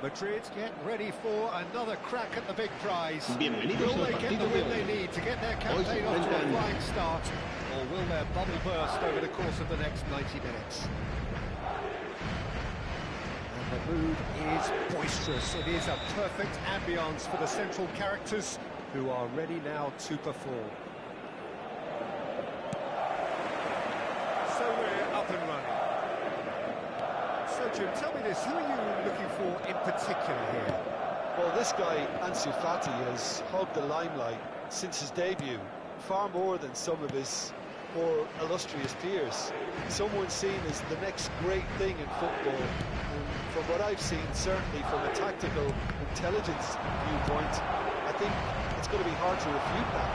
Madrid get ready for another crack at the big prize. Bienvenidos Will al they get the partido win de they hoy. need to get their Hoy se campaign off to a enfrentan- flying start, or will their bubble burst over the course of the next 90 minutes? And the mood is boisterous. It is a perfect ambience for the central characters who are ready now to perform. So we're up and running. So Jim, tell me this, who are you looking for in particular here? Well, this guy, Ansu Fati, has hogged the limelight since his debut, far more than some of his more illustrious peers. Someone seen as the next great thing in football, and from what I've seen, certainly from a tactical intelligence viewpoint, I think it's going to be hard to refute that.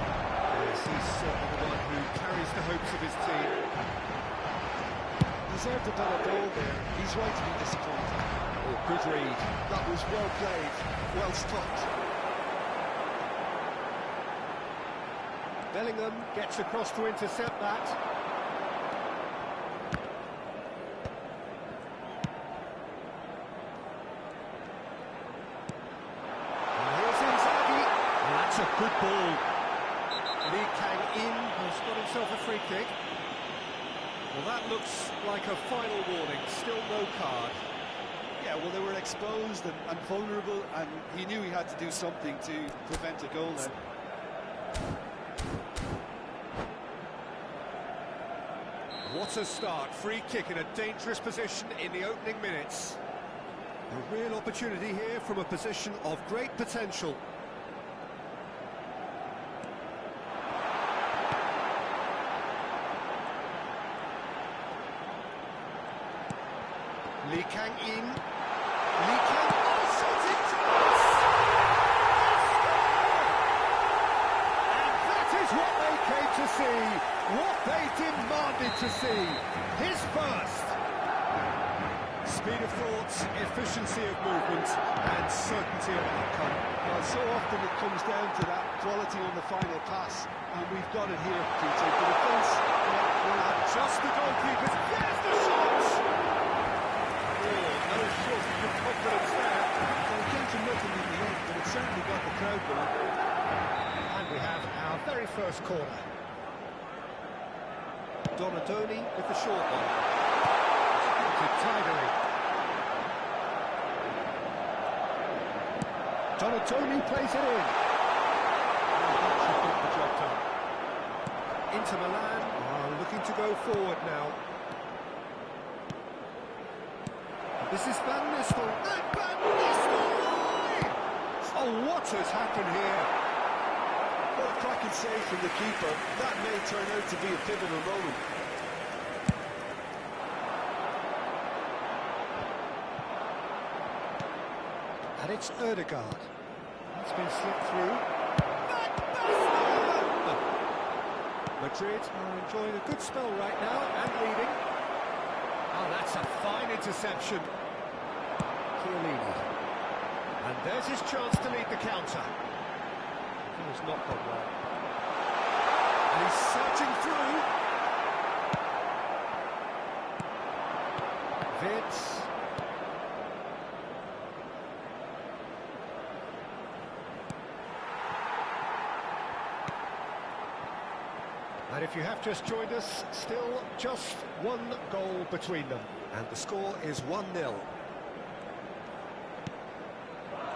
Yes, he's certainly the one who carries the hopes of his team. Deserved a better goal there. He's right to be disappointed. Oh, good read. That was well played, well stopped. Bellingham gets across to intercept that. And here's Inzaghi. And that's a good ball. Lee Kang-in has got himself a free kick. Well, that looks like a final warning. Still no card. Yeah, well, they were exposed and vulnerable, and he knew he had to do something to prevent a goal now. What a start. Free kick in a dangerous position in the opening minutes. A real opportunity here from a position of great potential. Lee Kang-in. Lee Kang... Oh, shot into us! And that is what they came to see, what they demanded to see. His first. Speed of thought, efficiency of movement, and certainty of outcome. Well, so often it comes down to that quality on the final pass, and we've got it here, Peter. The defence, Just the goalkeepers. There's the shot! No shortage of confidence there. well, it came to nothing in the end, but it certainly got the crowd going. And we have our very first corner. Donadoni with the short one. Tidily. Donadoni plays it in. Should get the job done. Inter Milan are looking to go forward now. This is Van Nistelrooy. And Van Nistelrooy! Oh, what has happened here? What a cracking save from the keeper. That may turn out to be a pivotal moment. And it's Ødegaard. It's been slipped through. Madrid are enjoying a good spell right now and leading. Oh, that's a fine interception. Chiellini. And there's his chance to lead the counter. He's not gone well. And he's surging through. Vitz. And if you have just joined us, still just one goal between them. And the score is 1-0.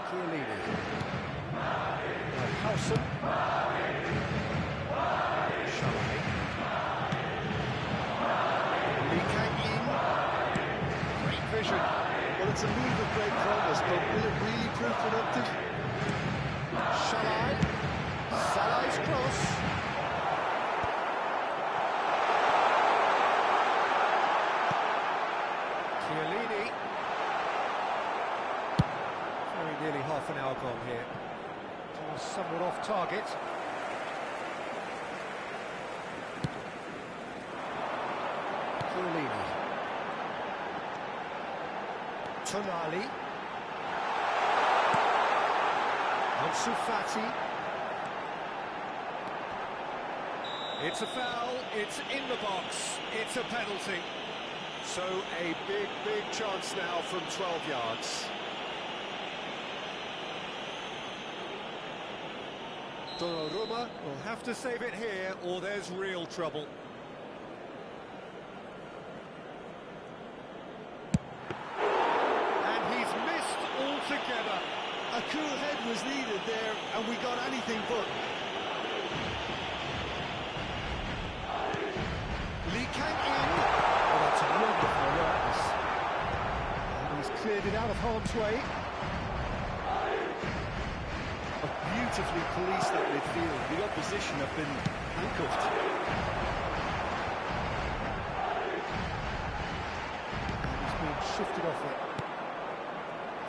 Chiellini. Howson. Shalai. Lee Kang-in. Great vision. Well, it's a move of great promise, but will it really prove productive? Shalai. Salah's cross. Chiellini. Very nearly half an hour gone here. Somewhat off target. Chiellini. Tonali. Ansu Fati. It's a foul, it's in the box, it's a penalty. So a big chance now from 12 yards. Donnarumma will have to save it here, or there's real trouble. And he's missed altogether. A cool head was needed there, and we got anything but. Lee Kang in. Oh, that's a wonderful awareness. And he's cleared it out of harm's way. Beautifully policed that midfield. The opposition have been handcuffed. And he's been shifted off it.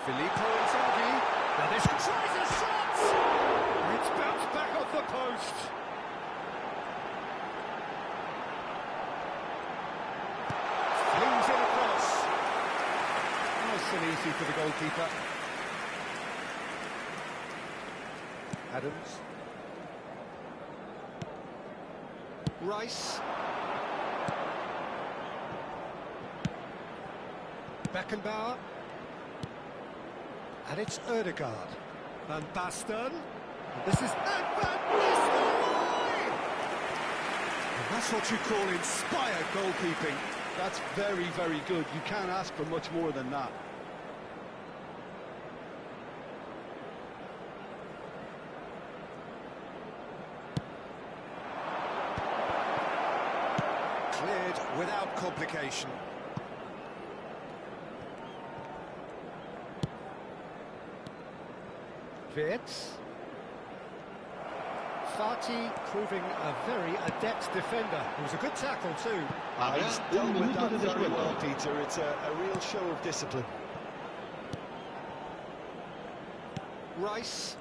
Filippo Inzaghi. Now this tries a shot! It's bounced back off the post. Flings it across. Nice and easy for the goalkeeper. Adams. Rice. Beckenbauer. And it's Ødegaard. Van Basten. And this is Van Nistelrooy! And that's what you call inspired goalkeeping. That's very, very good. You can't ask for much more than that. Cleared without complication. Wirtz. Fati proving a very adept defender. It was a good tackle too. He's dealt with that very well, Peter. It's a real show of discipline. Rice.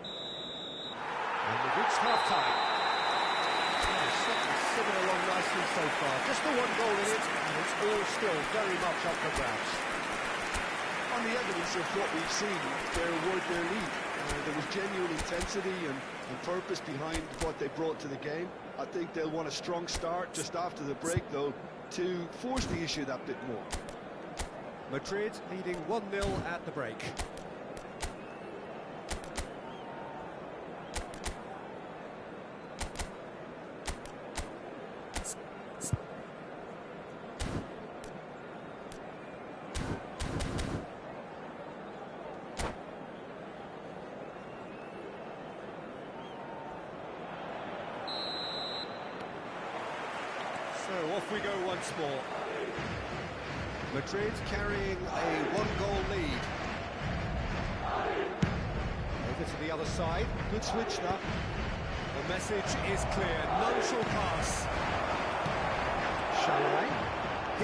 And we've reached half-time. Sitting along nicely so far. Just the one goal in it, and it's all still very much up for grabs. On the evidence of what we've seen, they're worth their lead. There was genuine intensity and purpose behind what they brought to the game. I think they'll want a strong start just after the break, though, to force the issue that bit more. Madrid leading 1-0 at the break. So off we go once more. Madrid carrying a one-goal lead. Over to the other side. Good switch, that. The message is clear. None shall pass. Shalai.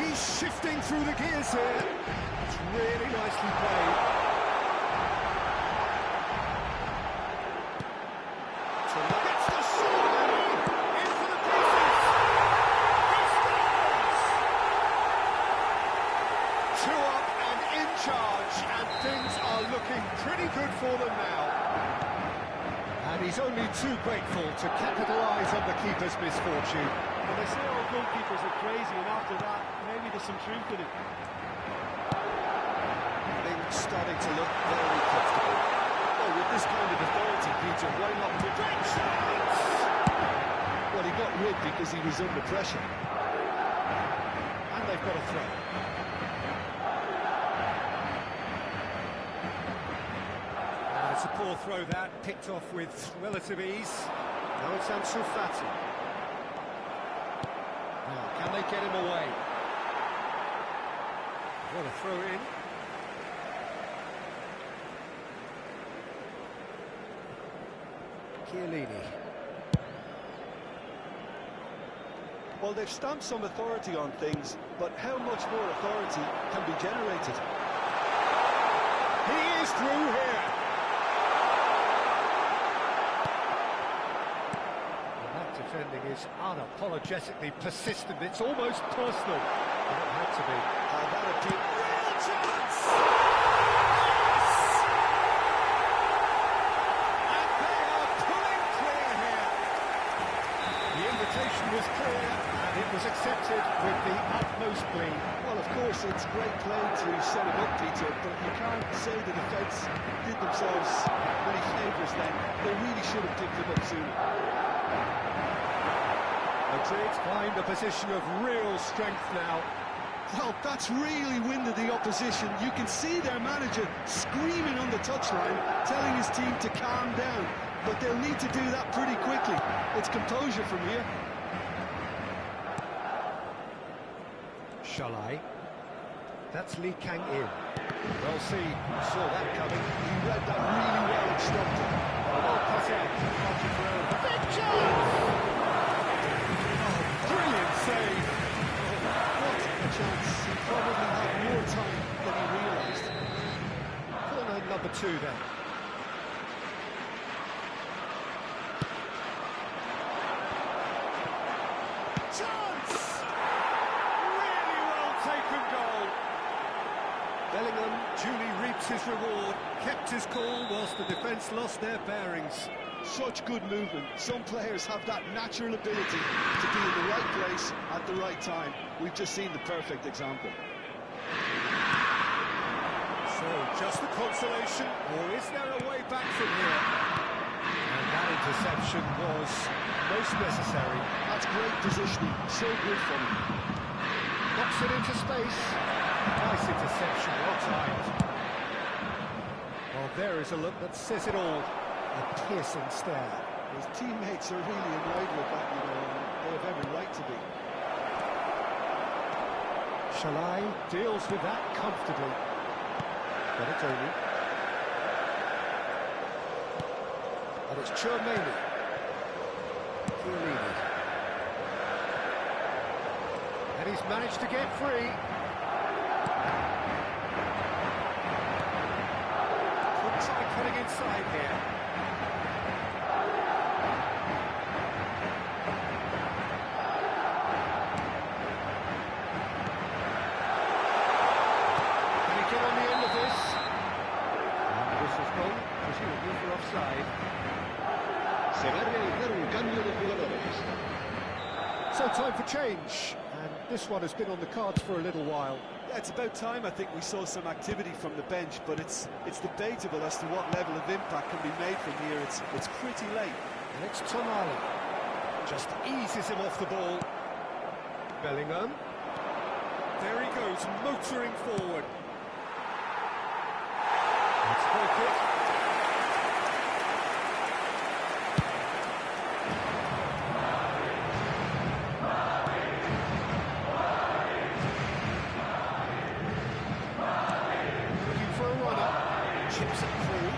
He's shifting through the gears here. It's really nicely played. Gets the shot! In for the pieces! He scores! 2 up and in charge, and things are looking pretty good for them now. And he's only too grateful to capitalise on the keeper's misfortune. Well, they say all goalkeepers are crazy, and after that, maybe there's some truth in it. Things starting to look very comfortable. Well, with this kind of authority, Peter, why not put... Great chance! Well, he got rid because he was under pressure. And they've got a throw. It's a poor throw that, picked off with relative ease. Now it's Ansu Fati. Now, can they get him away? What a throw in. Chiellini. Well, they've stamped some authority on things, but how much more authority can be generated? He is through here. And that defending is unapologetically persistent. It's almost personal. But it had to be. That appeal. Real chance! And they are pulling clear here. The invitation was clear, and it was accepted with the utmost glee. Well, of course, it's great play to set it up, Peter, but you can't say the defence did themselves many favours then. They really should have picked it up sooner. Madrid find a position of real strength now. Well, that's really winded the opposition. You can see their manager screaming on the touchline, telling his team to calm down. But they'll need to do that pretty quickly. It's composure from here. Shalai. That's Lee Kang-in. Well seen, saw that coming. He read that really well and stopped it. Well cut out. Big chance! Oh, brilliant save! What a chance. He probably had more time than he realised. Corner number 2 then. Chance! Really well taken goal. Bellingham duly reaps his reward, kept his cool whilst the defence lost their bearings. Such good movement. Some players have that natural ability to be in the right place at the right time. We've just seen the perfect example. So, just the consolation, or is there a way back from here? And that interception was most necessary. That's great positioning. So good for him. Knocks it into space. Nice interception, well timed. Well, there is a look that says it all. A piercing stare. His teammates are really annoyed with that, you know, and they have every right to be. Shalai deals with that comfortably. Benetoni. And it's Chouameni. Chiellini. And he's managed to get free. Could try cutting inside here. So time for change, and this one has been on the cards for a little while. Yeah, it's about time I think we saw some activity from the bench, but it's debatable as to what level of impact can be made from here. It's pretty late. And it's Tonali. Just eases him off the ball. Bellingham. There he goes, motoring forward. Let's break it. Chips it through.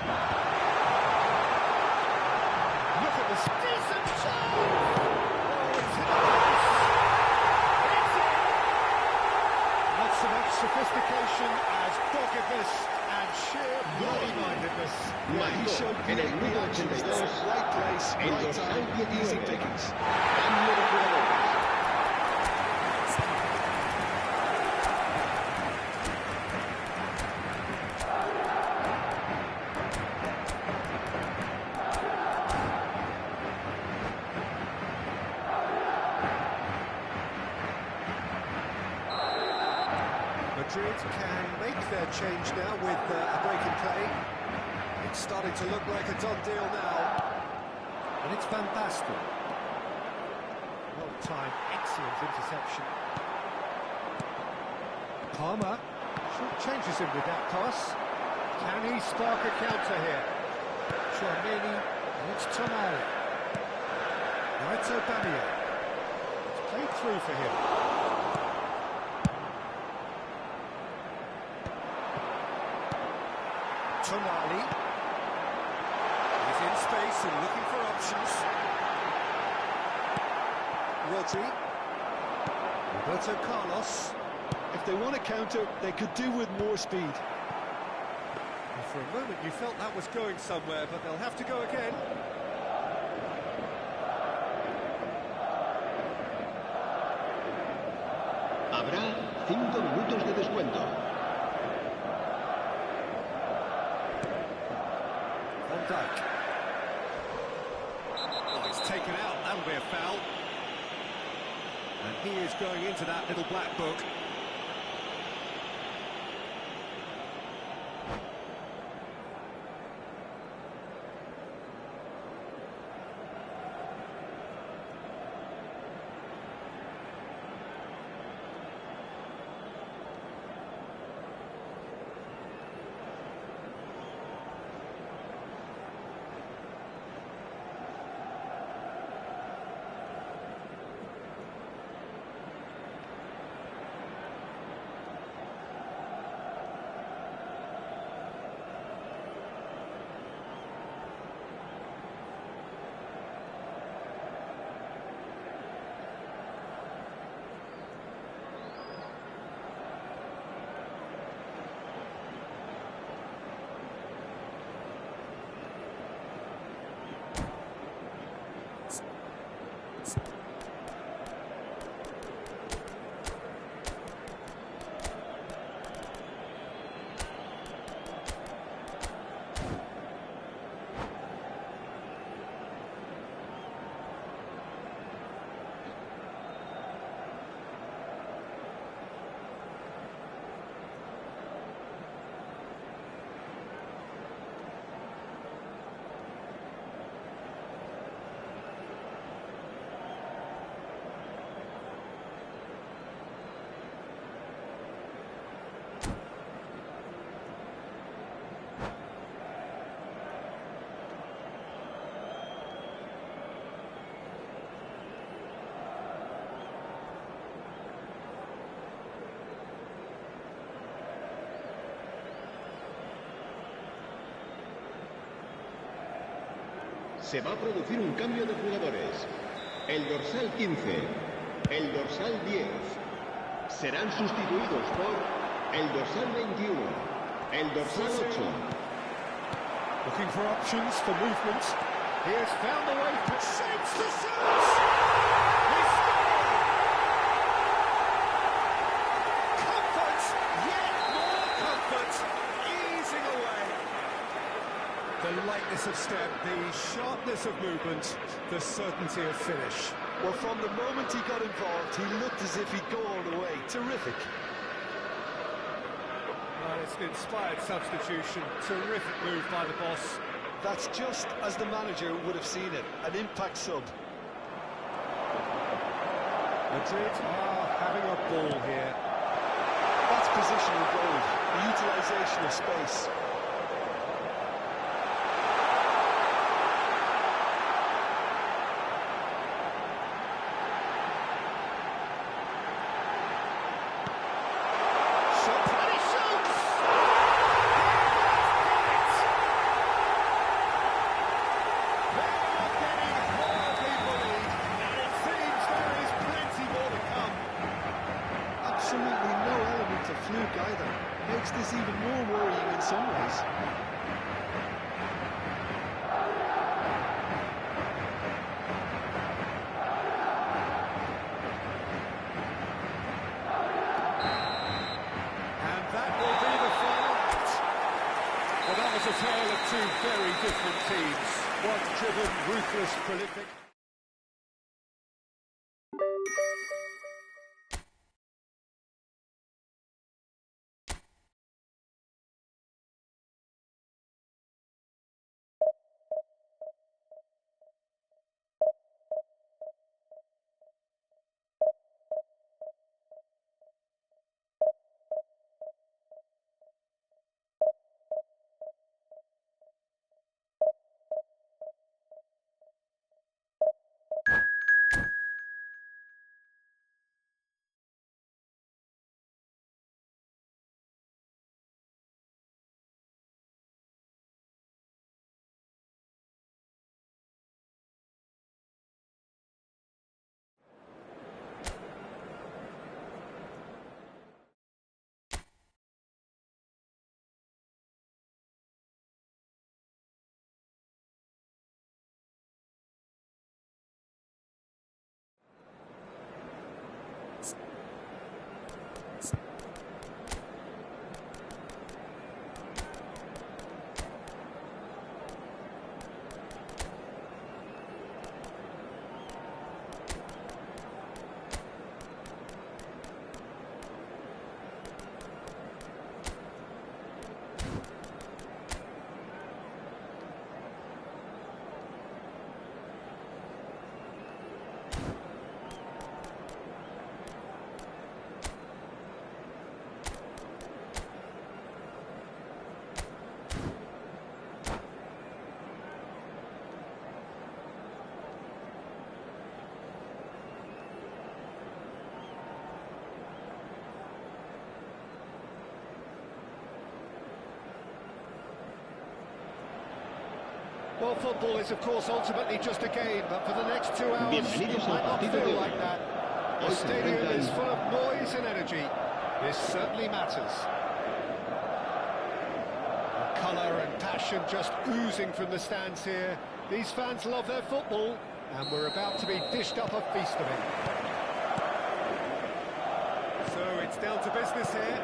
Look at this decent shot! Oh, it's in the place! It's in! Not so much sophistication as doggedness and sheer bloody-mindedness. Yeah, he showed great reactions there. Right place, right time, easy pickings. Madrid can make their change now with a break in play. It's starting to look like a done deal now. And it's Van Basten. Well timed, excellent interception. Palmer changes him with that pass. Can he spark a counter here? Chouameni, and it's Tonali. Now it's Aubameyang. It's played through for him. Tonali. He's in space and looking for options. Rodri. Roberto Carlos. If they want to counter, they could do with more speed. And for a moment you felt that was going somewhere, but they'll have to go again. Habrá 5 minutos de descuento. Van Dijk. Oh, it's taken out. That'll be a foul. And he is going into that little black book. Se va a producir un cambio de jugadores. El dorsal 15, el dorsal 10 serán sustituidos por el dorsal 21, el dorsal 8. Looking for options for movement. He has found a way to shapes the shot. He scored. Comfort, yet more comfort, easing away. The lightness of step, the sharpness of movement, the certainty of finish. Well, from the moment he got involved, he looked as if he'd go all the way. Terrific. Well, it's an inspired substitution. Terrific move by the boss. That's just as the manager would have seen it, an impact sub. Madrid are having a ball here. That's positional goal, the utilisation of space. Absolutely no element of fluke either. Makes this even more worrying in some ways. And that will be the final act. Well, that was a tale of two very different teams. One driven, ruthless, prolific. Well, football is, of course, ultimately just a game, but for the next 2 hours, it might not feel like that. The stadium is full of noise and energy. This certainly matters. The colour and passion just oozing from the stands here. These fans love their football, and we're about to be dished up a feast of it. So it's down to business here.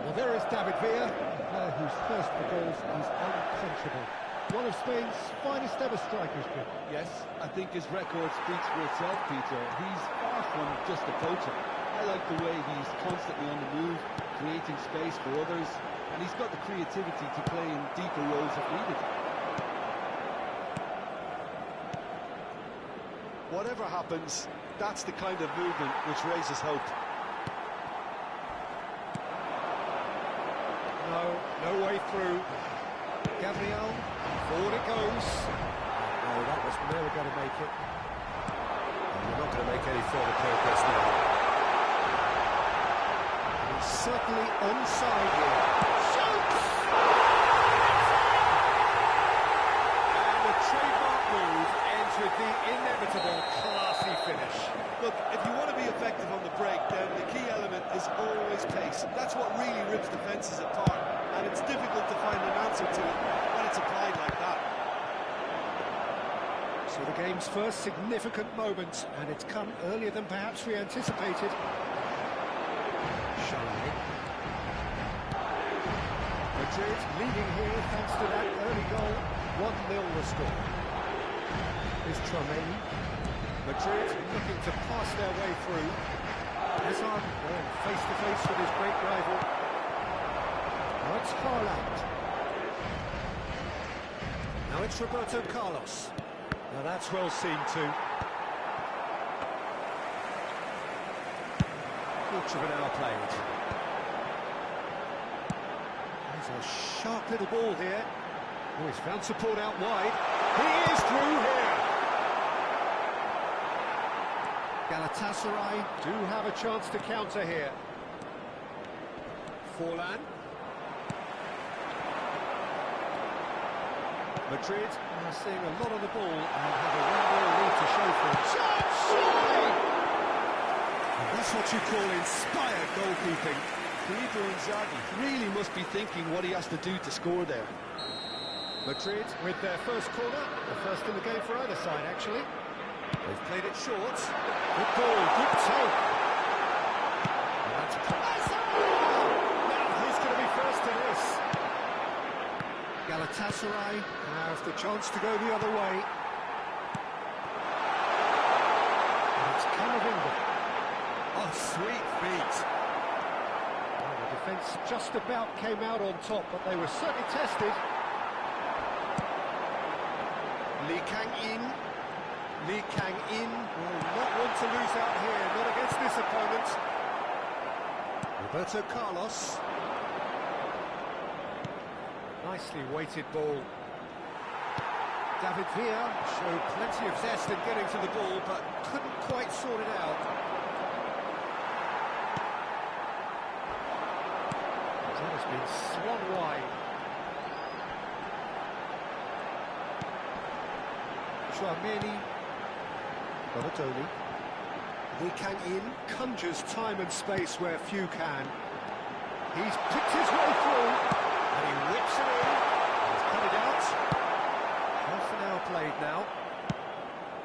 Well, there is David Villa, a player whose thirst for goals is unquenchable. One of Spain's finest ever strikers, Chris. Yes, I think his record speaks for itself, Peter. He's far from just a poacher. I like the way he's constantly on the move, creating space for others, and he's got the creativity to play in deeper roles if needed. Whatever happens, that's the kind of movement which raises hope. No way through. Gabriel, forward it goes. No, that was never going to make it. And we're not going to make any further progress now. He's certainly onside here. Shoots! And a game's first significant moment, and it's come earlier than perhaps we anticipated. Shalai. Madrid leading here thanks to that early goal. 1-0 the score. Here's Tromeni. Madrid looking to pass their way through. Hazard going face-to-face with his great rival. Now it's Haaland. Now it's Roberto Carlos. Now that's well seen too. Quarter of an hour played. There's a sharp little ball here. Oh, he's found support out wide. He is through here. Galatasaray do have a chance to counter here. Forlan. Madrid are seeing a lot of the ball and have a 1-0 lead to show for it. And that's what you call inspired goalkeeping. Filippo Inzaghi really must be thinking what he has to do to score there. Madrid with their first corner, the first in the game for either side actually. They've played it short. Good ball, good take. And that's now who's going to be first to this? Galatasaray have the chance to go the other way. And it's Camavinga. Oh, sweet feet. Well, the defence just about came out on top, but they were certainly tested. Lee Kang-in. Lee Kang-in will not want to lose out here, not against this opponent. Roberto Carlos. Nicely weighted ball. David Villa showed plenty of zest in getting to the ball, but couldn't quite sort it out. That has been swung wide. Tromeni. Babatoni. Lee Kang-in conjures time and space where few can. He's picked his way through, and he whips it in. He's cut it out. Half an hour played now.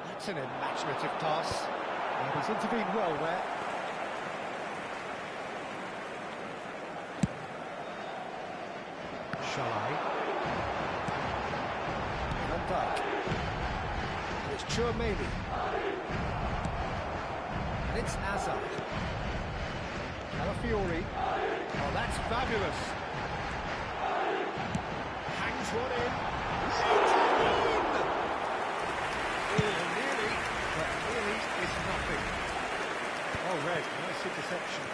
That's an imaginative pass. And he's intervened well there. Shalai. Van Dijk. It's Tromeni. And it's Hazard. Calafiori. Oh, that's fabulous. Hangs one in. Oh, nearly, but nearly is nothing. Oh, red. Nice interception.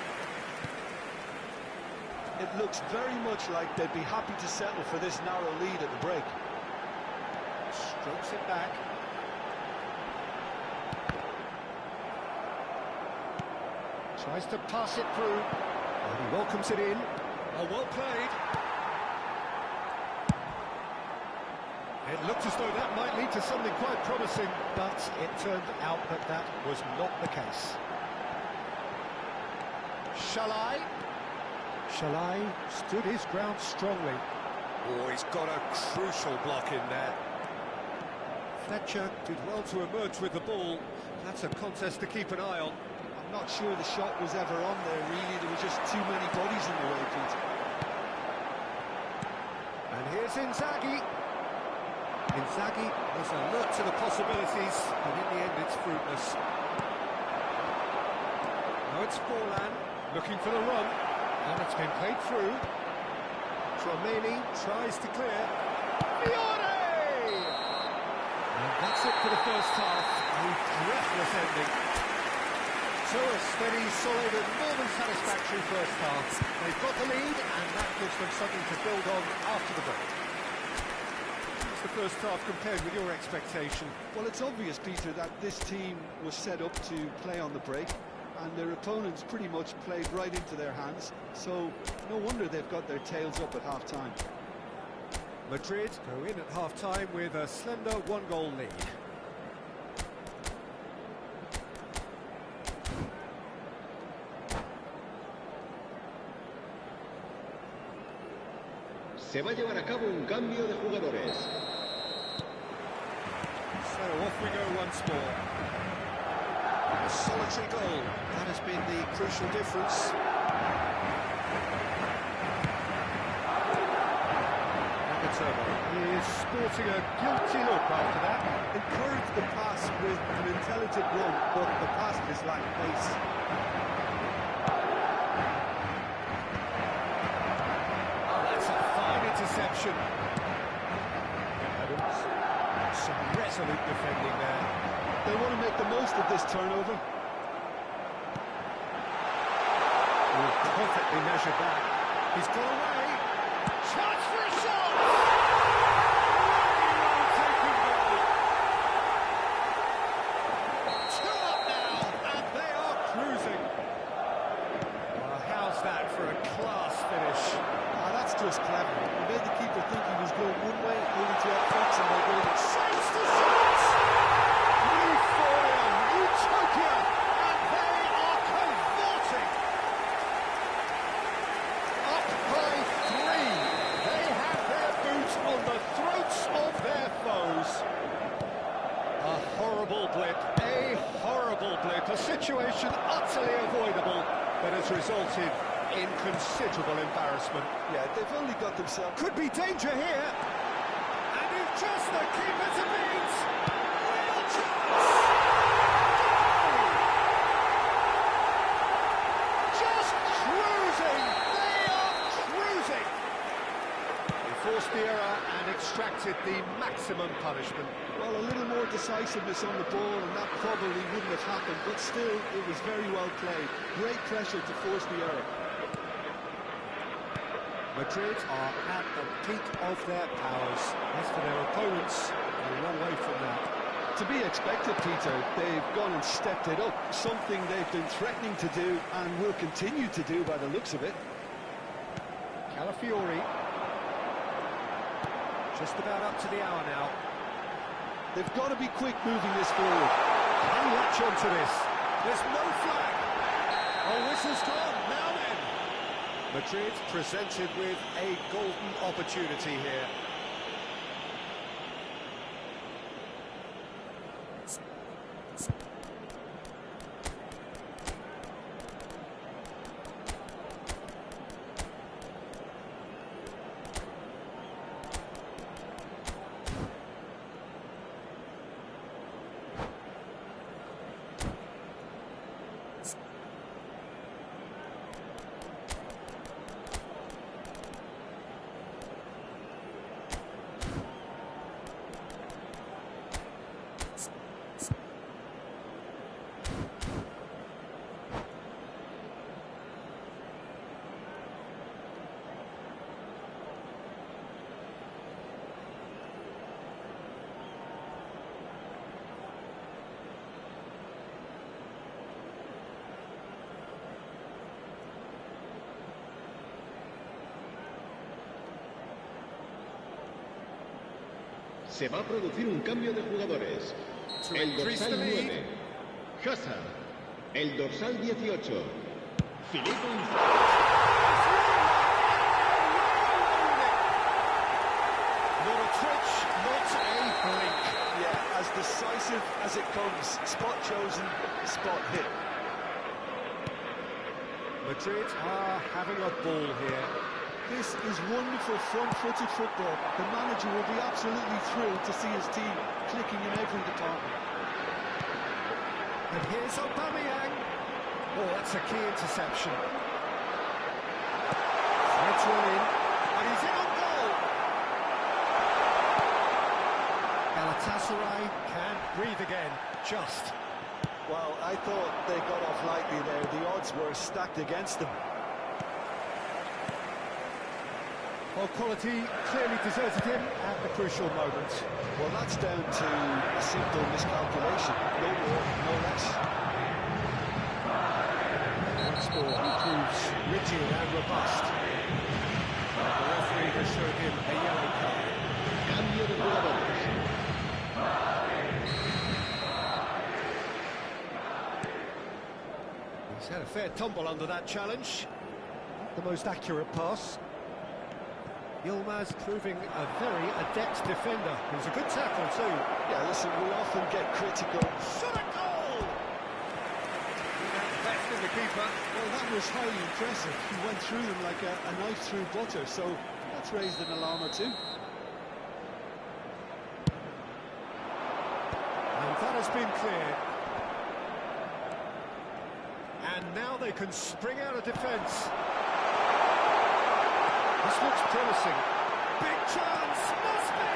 It looks very much like they'd be happy to settle for this narrow lead at the break. Strokes it back. Tries to pass it through. And he welcomes it in. Oh, well played. It looked as though that might lead to something quite promising, but it turned out that that was not the case. Shalai. Shalai stood his ground strongly. Oh, he's got a crucial block in there. Fletcher did well to emerge with the ball. That's a contest to keep an eye on. I'm not sure the shot was ever on there, really. There were just too many bodies in the way, Peter. And here's Inzaghi. Inzaghi was alert to the possibilities, but in the end it's fruitless. Now it's Forlan, looking for the run, and it's been played through. Tromeni tries to clear. Fiore! And that's it for the first half, a breathless ending. So a steady, solid and more than satisfactory first half. They've got the lead, and that gives them something to build on after the break. How's the first half compared with your expectation? Well, it's obvious, Peter, that this team was set up to play on the break, and their opponents pretty much played right into their hands, so no wonder they've got their tails up at half-time. Madrid go in at half-time with a slender one-goal lead. Se va a llevar a cabo un cambio de jugadores. So off we go once more. A solitary goal. That has been the crucial difference. He is sporting a guilty look after that. Encouraged the pass with an intelligent run, but the pass just lacked pace. Oh, that's a fine interception. Adams. Some resolute defending there. They want to make the most of this turnover. Perfectly measured that. He's got away. Chance for a shot! Two up now, and they are cruising. Well, how's that for a class finish? That's just clever. He made the keeper think he was going one way, only to outfox him by going Saves the shots! Euphoria, utopia, and they are cavorting. Up by 3. They have their boots on the throats of their foes. A horrible blip, a situation utterly avoidable that has resulted in considerable embarrassment. Yeah, they've only got themselves... Could be danger here. And it's just the keeper to beat. Real chance. Goal! Just cruising. They are cruising. They forced the error and extracted the maximum punishment. well, a little more decisiveness on the ball, and that probably wouldn't have happened, but still, it was very well played. Great pressure to force the error. Madrid are at the peak of their powers. As for their opponents, they're a long way from that. To be expected, Peter, they've gone and stepped it up, something they've been threatening to do and will continue to do by the looks of it. Calafiori. Just about up to the hour now. They've got to be quick moving this forward. Can latch onto this. There's no flag. Oh, whistle's gone. Now then. Madrid presented with a golden opportunity here. Se va a producir un cambio de jugadores. El dorsal 9, Hazard. El dorsal 18, Filippo Not a twitch, not a blink. Yeah, as decisive as it comes. Spot chosen, spot hit. Madrid are having a ball here. This is wonderful front-footed football. The manager will be absolutely thrilled to see his team clicking in every department. And here's Aubameyang. Oh, that's a key interception. Threads one in, and he's in on goal. Galatasaray can breathe again, just. Well, I thought they got off lightly there. The odds were stacked against them. Well, quality clearly deserted him at the crucial moment. Well, that's down to a simple miscalculation. No more, no less. Once more, he proves rigid and robust. The referee has shown him a yellow card. Cambio de jugadores. He's had a fair tumble under that challenge. Not the most accurate pass. Yilmaz proving a very adept defender. It was a good tackle too. Yeah, listen, we often get critical. Shot a goal! Best in the keeper. Well, that was highly impressive. He went through them like a knife through butter, so that's raised an alarm or two. And that has been cleared. And now they can spring out of defence. This looks promising. Big chance! Must be!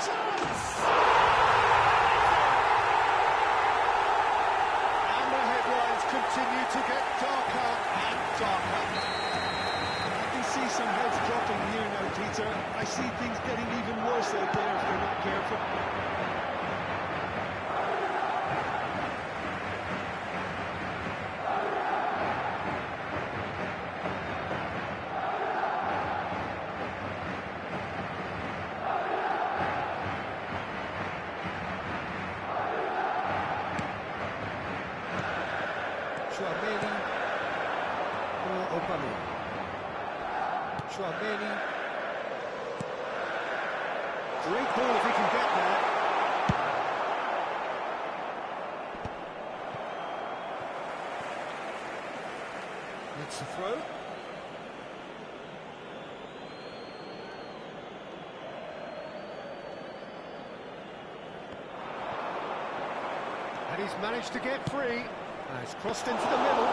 Chance! And the headlines continue to get darker and darker. I can see some heads dropping here now, Peter. I see things getting even worse out there if they're not careful. Chouameni or Aubameyang. Chouameni. Great ball if he can get there. It's a throw. And he's managed to get free. It's crossed into the middle.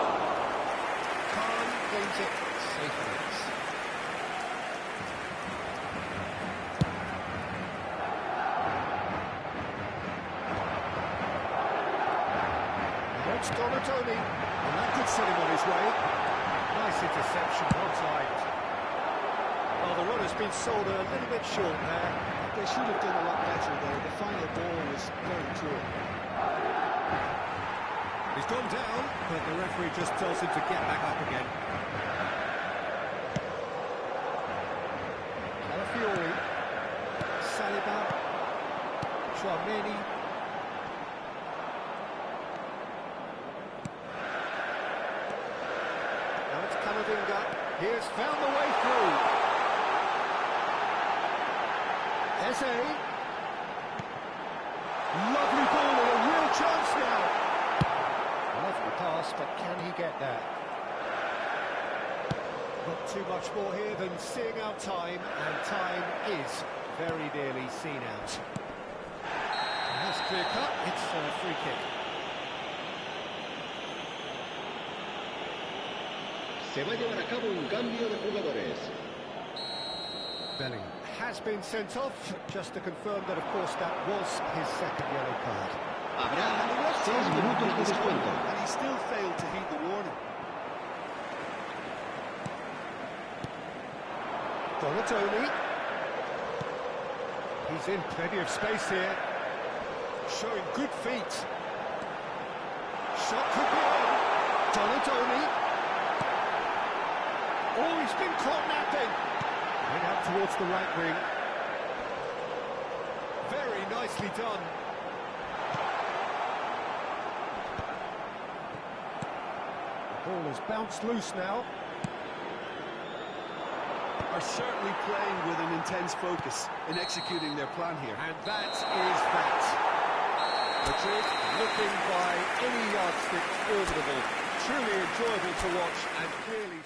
Khan gains it safely. Now it's Donatoni, and that could set him on his way. Nice interception, well timed. Well, the run has been sold a little bit short there. They should have done a lot better there. The final ball was very poor. He's gone down, but the referee just tells him to get back up again. Calafiori, Saliba, Chouameni. Now it's Camavinga. He has found the way through. Eze. Lovely ball and a real chance now. Lovely pass, but can he get there? Not too much more here than seeing out time, and time is very nearly seen out. And that's clear cut, it's a free kick. Se va a llevar a cabo un cambio de jugadores. Bellingham has been sent off, just to confirm that, of course, that was his second yellow card. Habrá 6 minutos de descuento. And he still failed to heed the warning. Donatoni. He's in plenty of space here. Showing good feet. Shot could be on. Donatoni. Oh, he's been caught napping. Went out towards the right wing. Very nicely done. Ball has bounced loose now. Are certainly playing with an intense focus in executing their plan here. And that is that. Madrid looking by any yardstick formidable. Truly enjoyable to watch and clearly...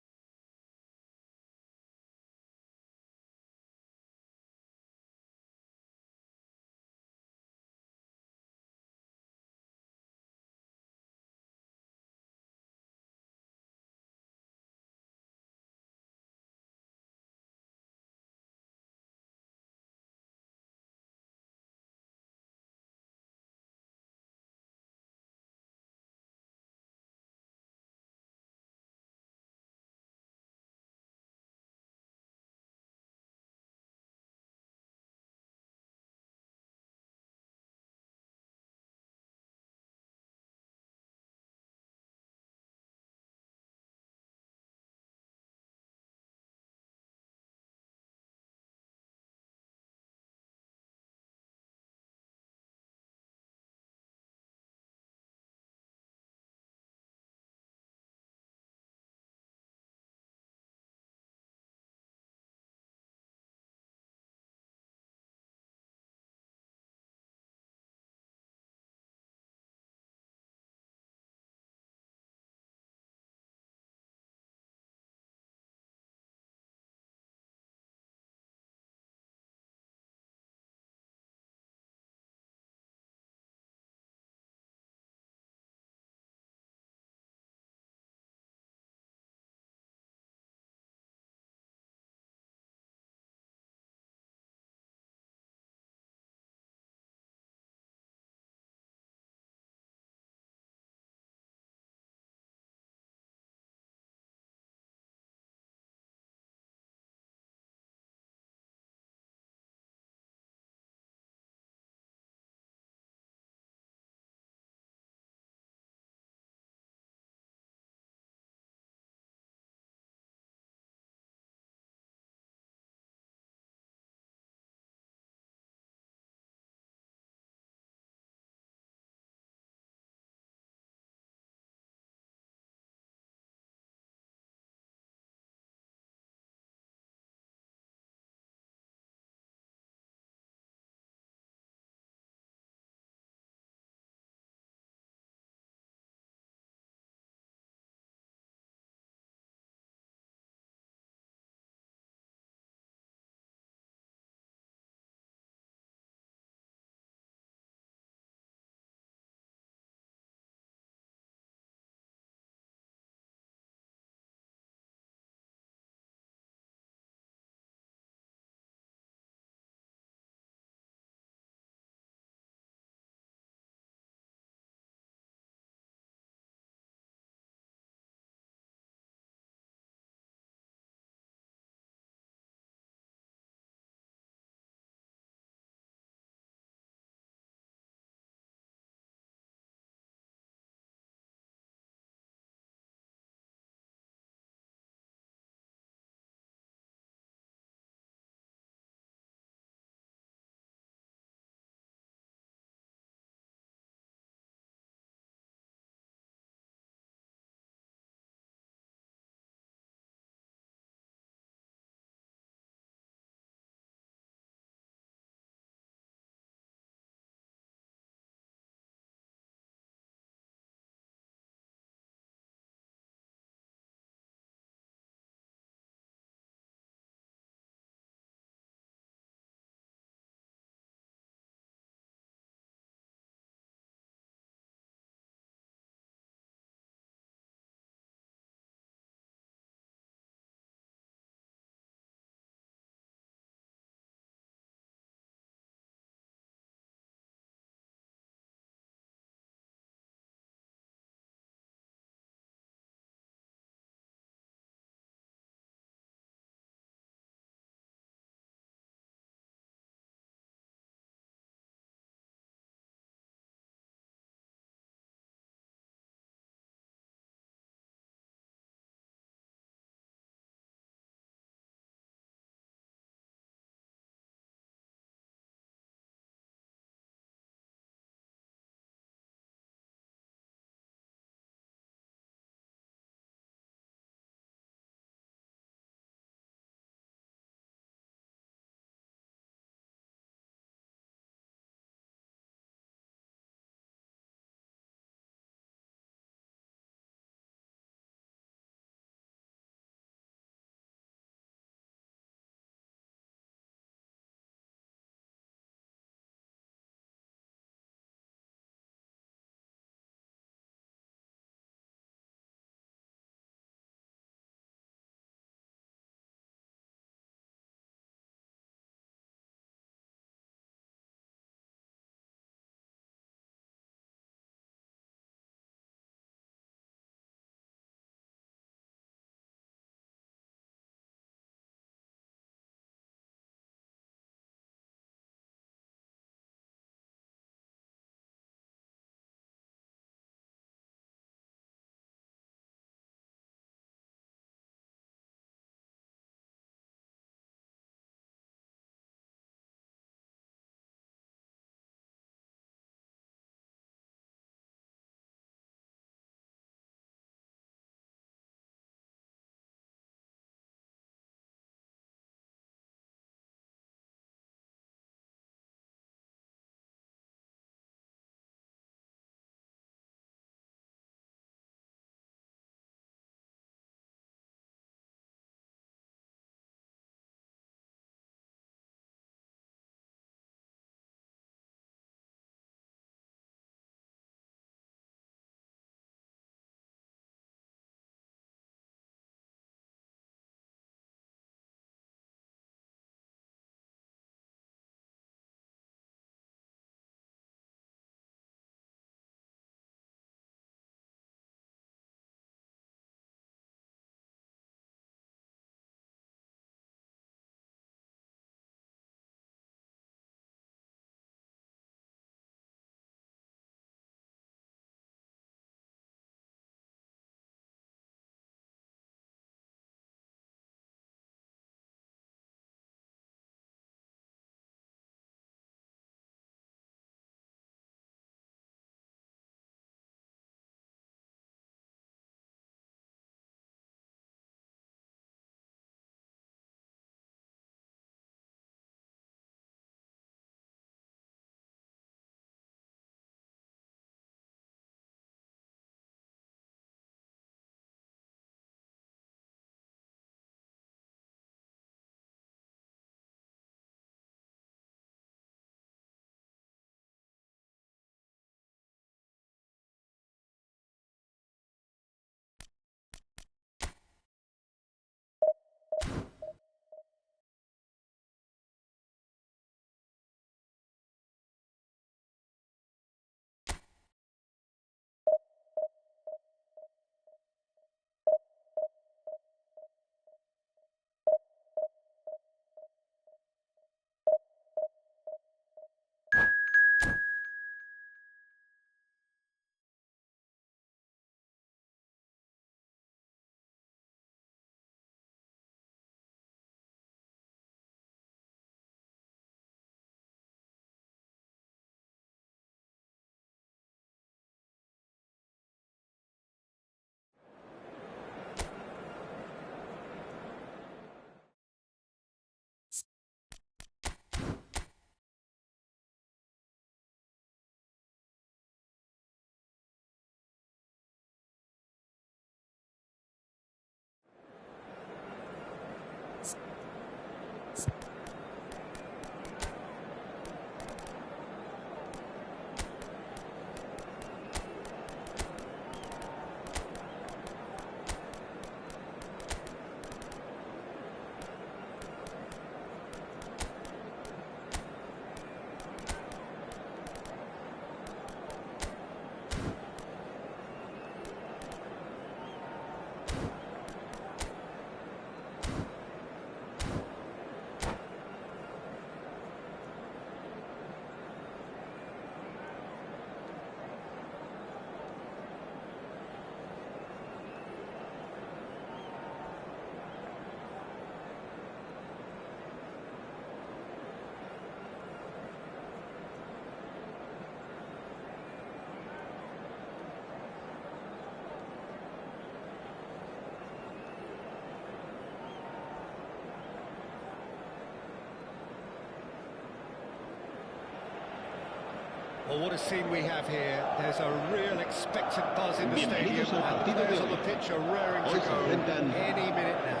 Well, what a scene we have here. There's a real expectant buzz in the stadium, Bienvenidos al and partido players de on the hoy. pitch are raring to Hoy se go enfrentan- any minute now.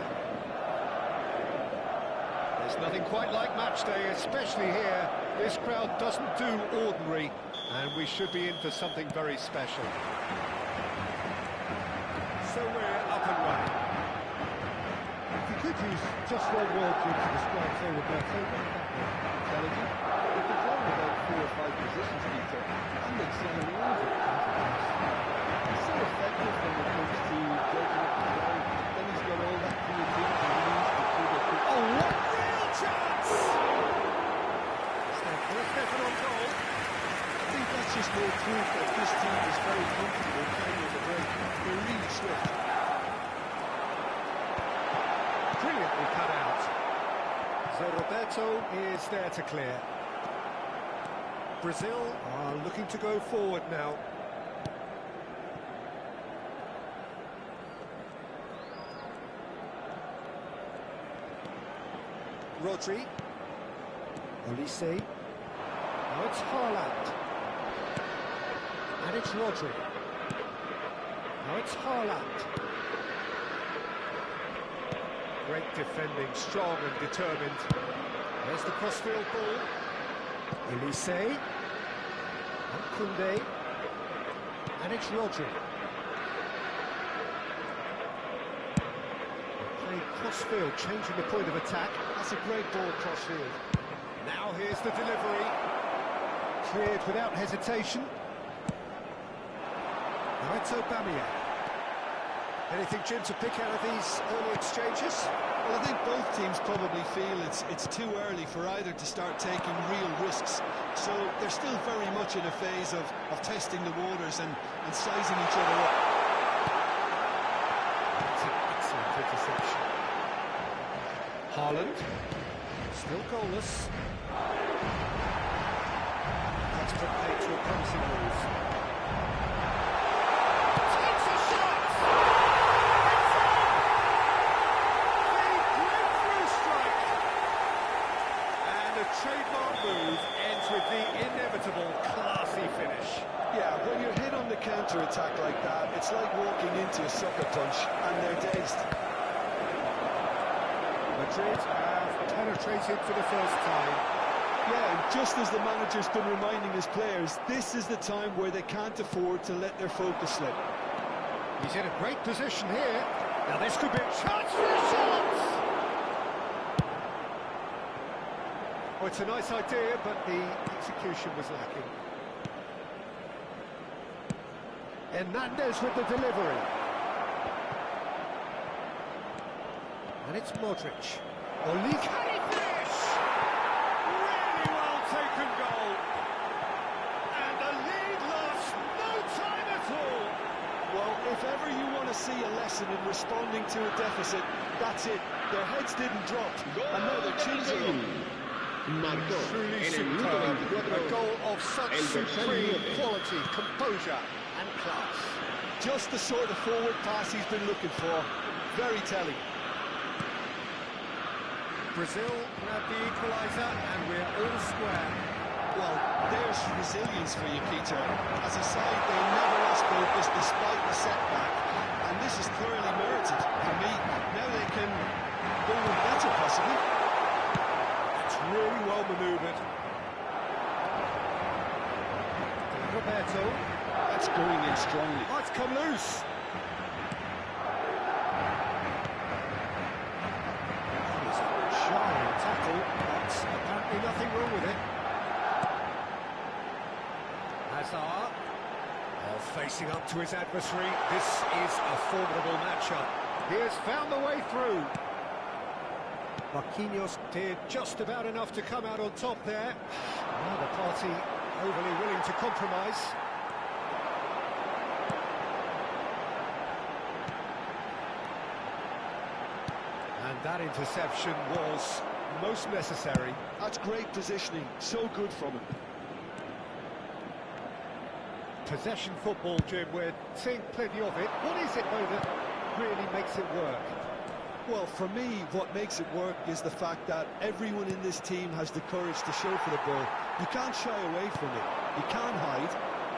There's nothing quite like match day, especially here. This crowd doesn't do ordinary, and we should be in for something very special. So we're up and running. If you could use just one word to describe Phil Roberto, intelligent. They control about 4 or 5 positions, Peter, and excel in all of it. He's so effective when it comes to judging up the play. Then he's got all that creativity he needs to trigger quick. Oh, what real chance! Stefan on goal. I think that's just more proof that this team is very comfortable playing with the break. They're really swift. Brilliantly cut out. So Roberto is there to clear. Brazil are looking to go forward now. Rodri. Olise. Now it's Haaland. And it's Rodri. Now it's Haaland. Great defending, strong and determined. There's the crossfield ball. Olise. And Koundé. And it's Rodri. Playing crossfield, changing the point of attack. That's a great ball crossfield. Now here's the delivery. Cleared without hesitation. Now it's Aubameyang. Anything, Jim, to pick out of these early exchanges? Well, I think both teams probably feel it's too early for either to start taking real risks. So they're still very much in a phase of testing the waters and sizing each other up. That's an excellent interception. Haaland, still goalless. That's put paid to a promising move. Takes a shot! And a trademark move ends with the inevitable classy finish. Yeah, when you're hit on the counter-attack like that, it's like walking into a sucker punch and they're dazed. Madrid have penetrated for the first time. Yeah, and just as the manager's been reminding his players, this is the time where they can't afford to let their focus slip. He's in a great position here. Now this could be a chance for a shot! Oh, it's a nice idea, but the execution was lacking. Hernandez with the delivery. And it's Modric. Oli, can he finish? Really well taken goal. And the lead lost no time at all. Well, if ever you want to see a lesson in responding to a deficit, that's it. Their heads didn't drop, and now their chins are up. Marcó Truly en el minuto superb. 24 A goal of such el dorsal supreme 9. quality, composure and class. Just the sort of forward pass he's been looking for. Very telling. Brazil grab the equaliser and we're all square. Well, there's resilience for you, Peter. As a side, they never lost focus despite the setback. And this is thoroughly merited for me. Now they can go with better, possibly. It's really well manoeuvred. Roberto. That's going in strongly. Oh, it's come loose. That was a giant tackle, but apparently nothing wrong with it. Hazard. Oh, facing up to his adversary. This is a formidable matchup. He has found the way through. Marquinhos did just about enough to come out on top there. Neither party overly willing to compromise. And that interception was most necessary. That's great positioning. So good from him. Possession football, Jim, we're seeing plenty of it. What is it, though, that really makes it work? Well, for me, what makes it work is the fact that everyone in this team has the courage to show for the ball. You can't shy away from it. You can't hide.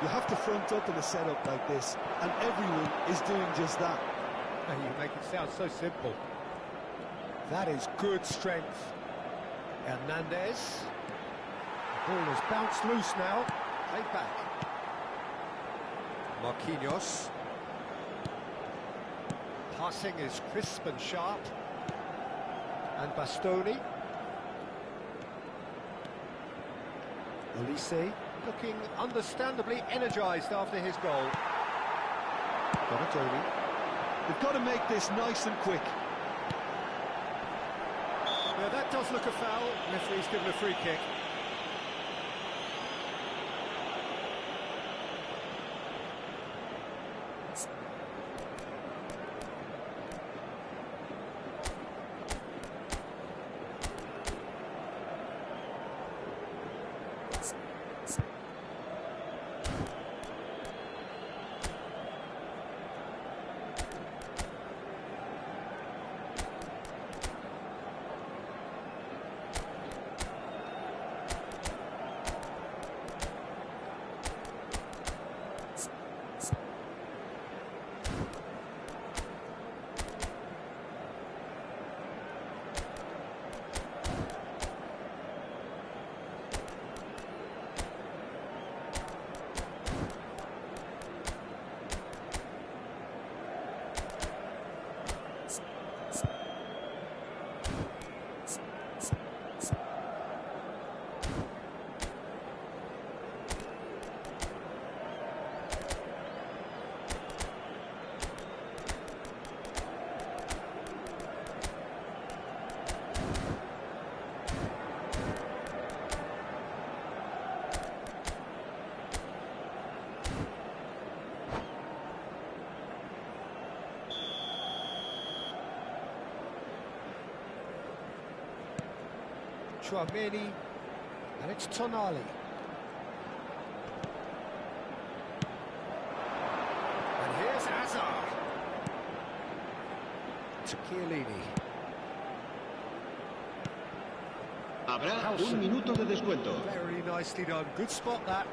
You have to front up in a setup like this, and everyone is doing just that. You make it sound so simple. That is good strength. Hernandez. The ball has bounced loose now. Played back. Marquinhos. Passing is crisp and sharp. And Bastoni. Olise looking understandably energised after his goal. Donatoni. They've got to make this nice and quick. Yeah, that does look a foul. Referee's given a free kick. Chouameni, and it's Tonali. And here's Hazard. To Chiellini. Habrá un minuto de descuento. Very nicely done. Good spot that.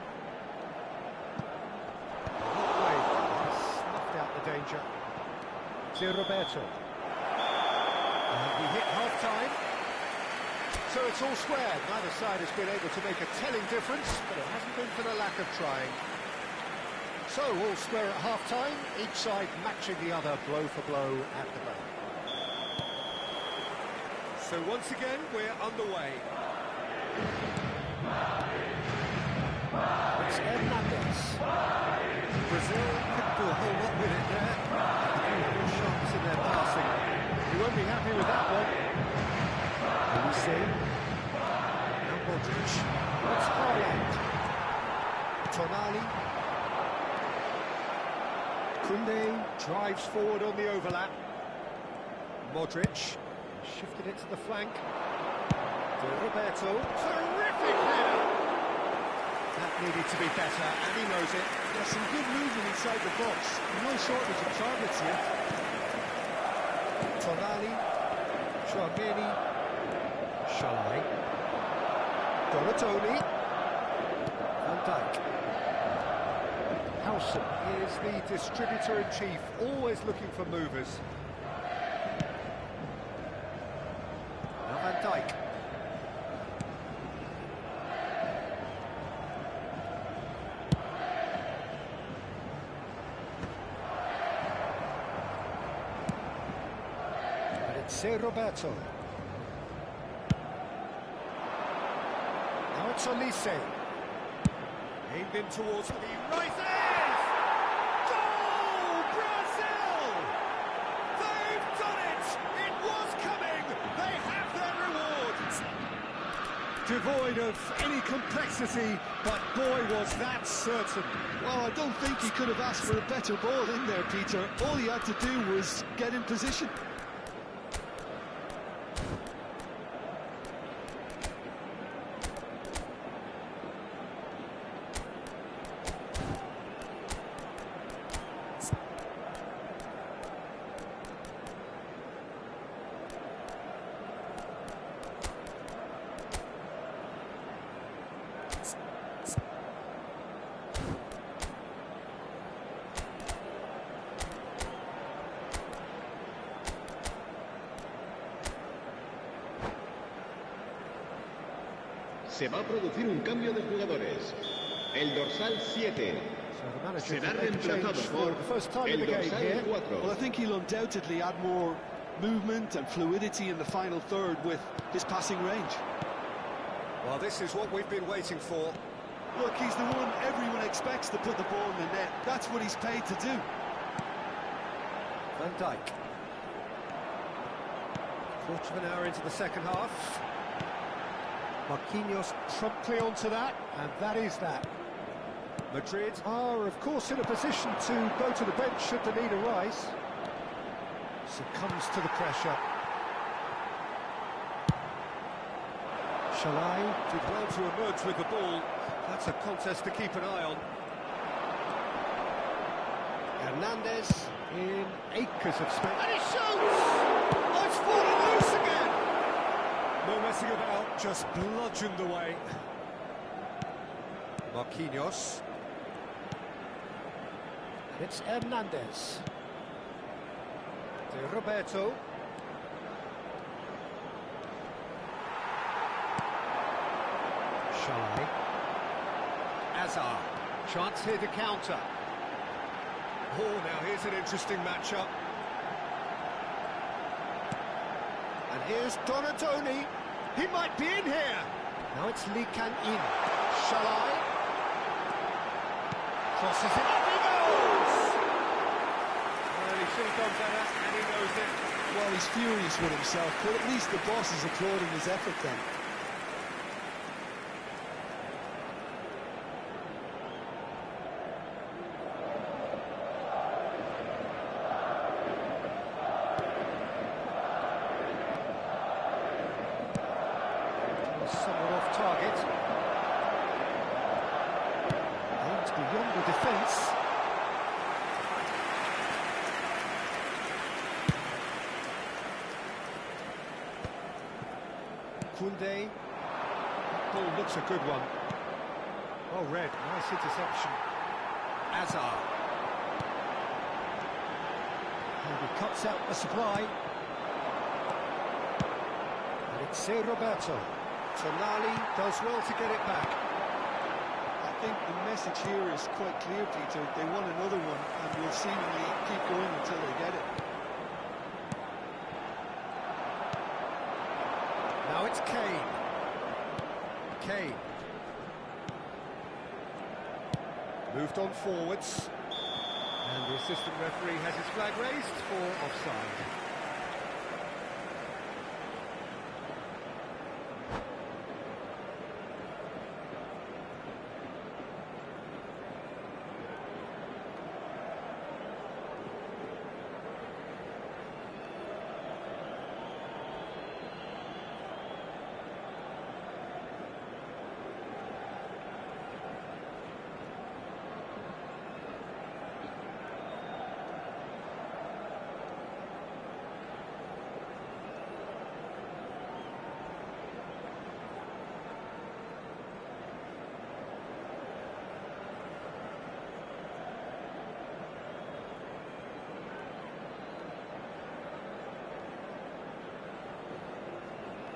Snuffed out the danger. To Roberto. And we hit half-time. So it's all squared. Neither side has been able to make a telling difference, but it hasn't been for the lack of trying. So all square at half-time, each side matching the other blow for blow at the break. So once again, we're underway. It's Hernandez. Brazil couldn't do a whole lot with it there. The shots in their passing. You won't be happy with that one. Olise. Now Modric. It's Haaland. Tonali. Koundé drives forward on the overlap. Modric shifted it to the flank. To Roberto. Terrific header! That needed to be better, and he knows it. There's some good movement inside the box. No shortage of targets here. Tonali. Chouameni. Shalai. Donatoni. Van Dijk. Howson is the distributor-in-chief, always looking for movers. Now Van Dijk. And it's Roberto. Now it's Olise. Aimed in towards the right edge! Goal! Brazil! They've done it! It was coming! They have their reward! Devoid of any complexity, but boy was that certain. Well, I don't think he could have asked for a better ball in there, Peter. All he had to do was get in position. Se va a producir un cambio de jugadores. El dorsal 7 será reemplazado por el dorsal 4. Well, I think he'll undoubtedly add more movement and fluidity in the final third with his passing range. Well, this is what we've been waiting for. Look, he's the one everyone expects to put the ball in the net. That's what he's paid to do. Van Dijk. Quarter of an hour into the second half. Marquinhos promptly onto that, and that is that. Madrid are, of course, in a position to go to the bench should the need arise. Succumbs to the pressure. Shalai did well to emerge with the ball. That's a contest to keep an eye on. Hernandez in acres of space. And he shoots! Oh, it's fallen loose again! No messing about, just bludgeoned away. Marquinhos. And it's Hernandez. De Roberto. Shalai. Azar. Chance here to counter. Oh, now here's an interesting matchup. And here's Donadoni. He might be in here. Now it's Lee Kan in. Shalai. Crosses it up, he goes! Well, he should have gone better, and he knows it. Well, he's furious with himself, but at least the boss is applauding his effort then. Somewhat off target. Aims beyond the defence. Koundé. That ball looks a good one. Oh, red. Nice interception. Azar. And he cuts out the supply. And it's Roberto. Tonali does well to get it back. I think the message here is quite clear, Peter. They want another one and will seemingly keep going until they get it. Now it's Kane. Kane. Moved on forwards. And the assistant referee has his flag raised for offside.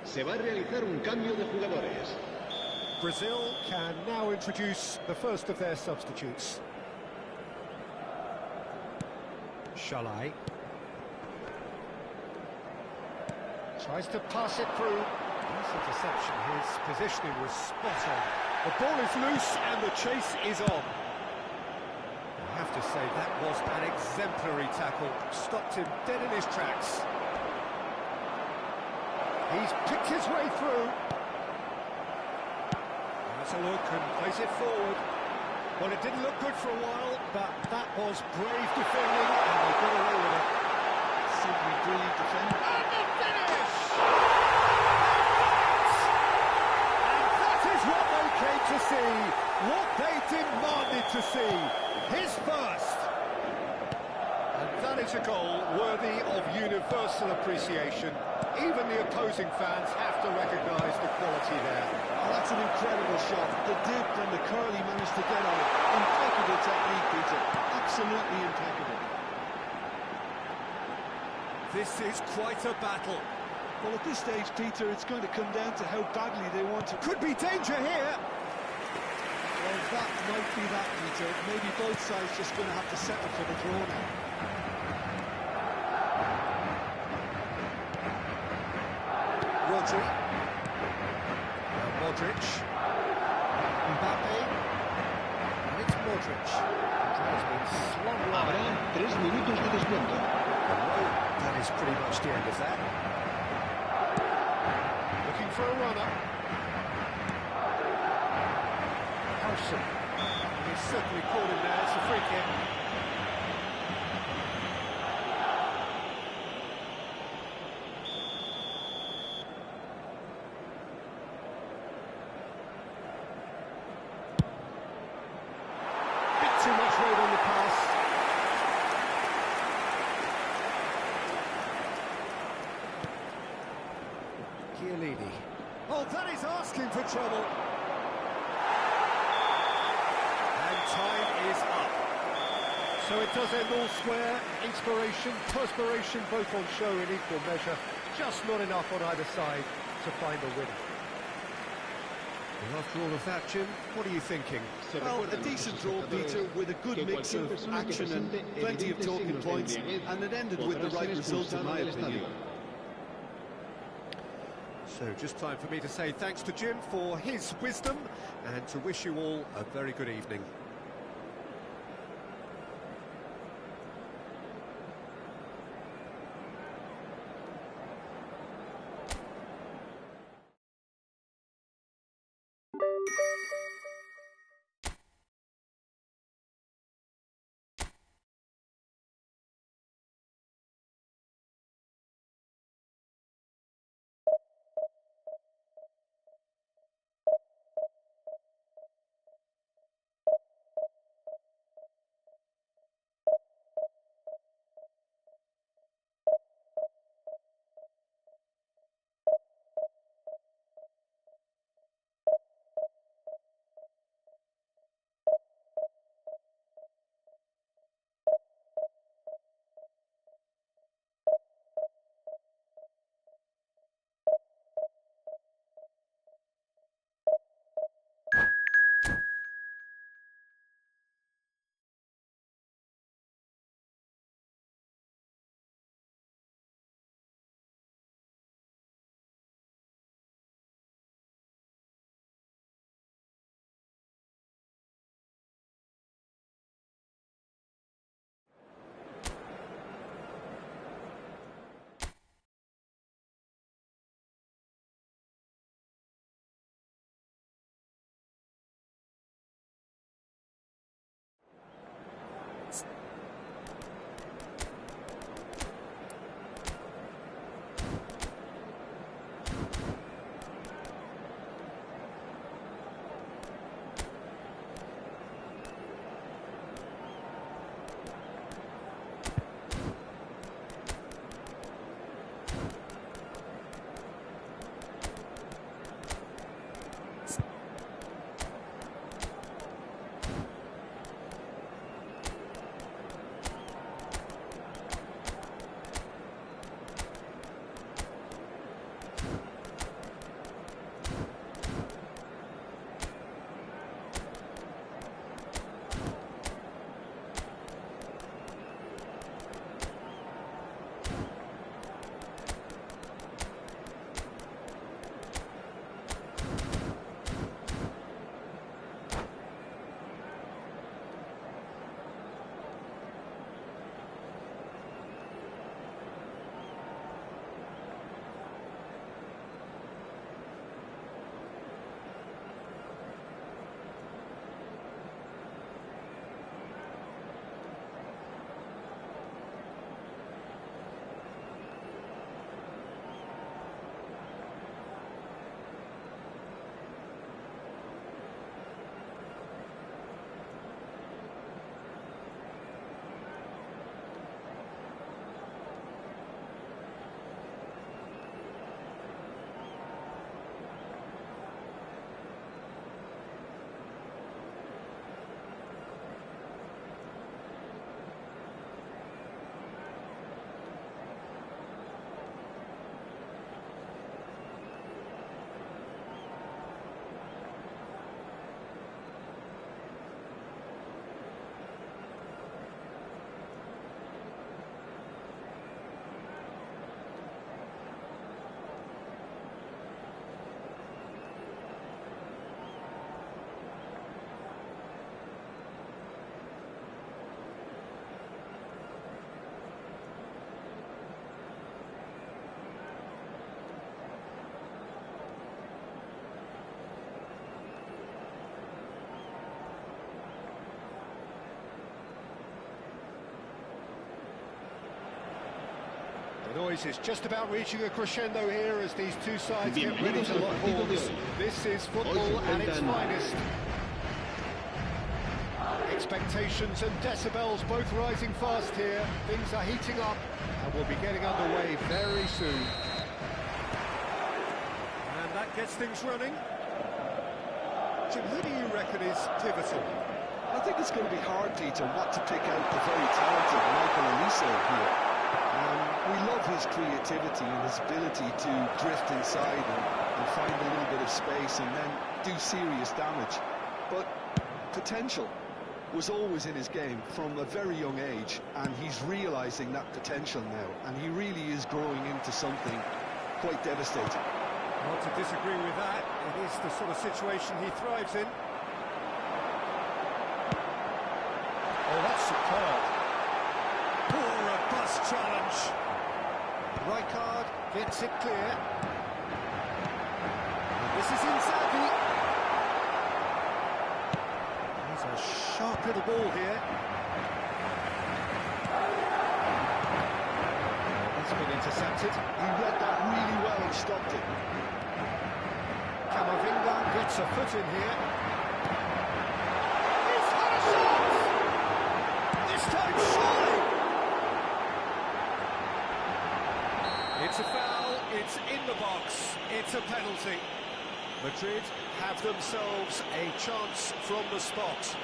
Se va a realizar un cambio de jugadores. Brazil can now introduce the first of their substitutes. Shalai. Tries to pass it through. Nice interception. His positioning was spot on. The ball is loose and the chase is on. I have to say that was an exemplary tackle. Stopped him dead in his tracks. He's picked his way through. Has a look and plays it forward. Well, it didn't look good for a while, but that was brave defending, and they got away with it. Simply brilliant defending. And the finish! And that is what they came to see, what they demanded to see. His first. And that is a goal worthy of universal appreciation. Even the opposing fans have to recognise the quality there. Oh, that's an incredible shot. The dip and the curl he managed to get on it. Impeccable technique, Peter. Absolutely impeccable. This is quite a battle. Well, at this stage, Peter, it's going to come down to how badly they want to... Could be danger here. Well, that might be that, Peter. Maybe both sides just going to have to settle for the draw now. Rodri. Now Modric. Mbappe. And it's Modric. Has been slung wide. Habrá 3 minutos de descuento. Well, that is pretty much the end of that. Looking for a runner. Harrison. He's certainly caught him there. It's a free kick. Bit too much weight on the pass. Chiellini. Oh, that is asking for trouble. And time is up. So it does end all square. Inspiration, perspiration, both on show in equal measure. Just not enough on either side to find a winner. Well, after all of that, Jim, what are you thinking? Well, a decent draw, Peter, with a good mix of action and plenty of talking points, and it ended with the right result, in my opinion. So just time for me to say thanks to Jim for his wisdom and to wish you all a very good evening. The noise is just about reaching a crescendo here as these two sides get ready Bienvenidos to al lock partido de horns. hoy. This is Hoy se football at its enfrentan finest. Expectations and decibels both rising fast here. Things are heating up and we'll be getting underway very soon. And that gets things running. Jim, who do you reckon is pivotal? I think it's going to be hard, Peter, not to pick out the very talented Michael Olise here. We love his creativity and his ability to drift inside and find a little bit of space and then do serious damage. But potential was always in his game from a very young age, and he's realising that potential now, and he really is growing into something quite devastating. Not to disagree with that. It is the sort of situation he thrives in. Oh, that's superb. Poor, robust challenge. Rijkaard gets it clear. And this is Inzaghi. He's a sharp little ball here. That's been intercepted. He read that really well and stopped it. Camavinga gets a foot in here. He's had a shot! This time, surely! It's a foul, it's in the box, it's a penalty. Madrid have themselves a chance from the spot.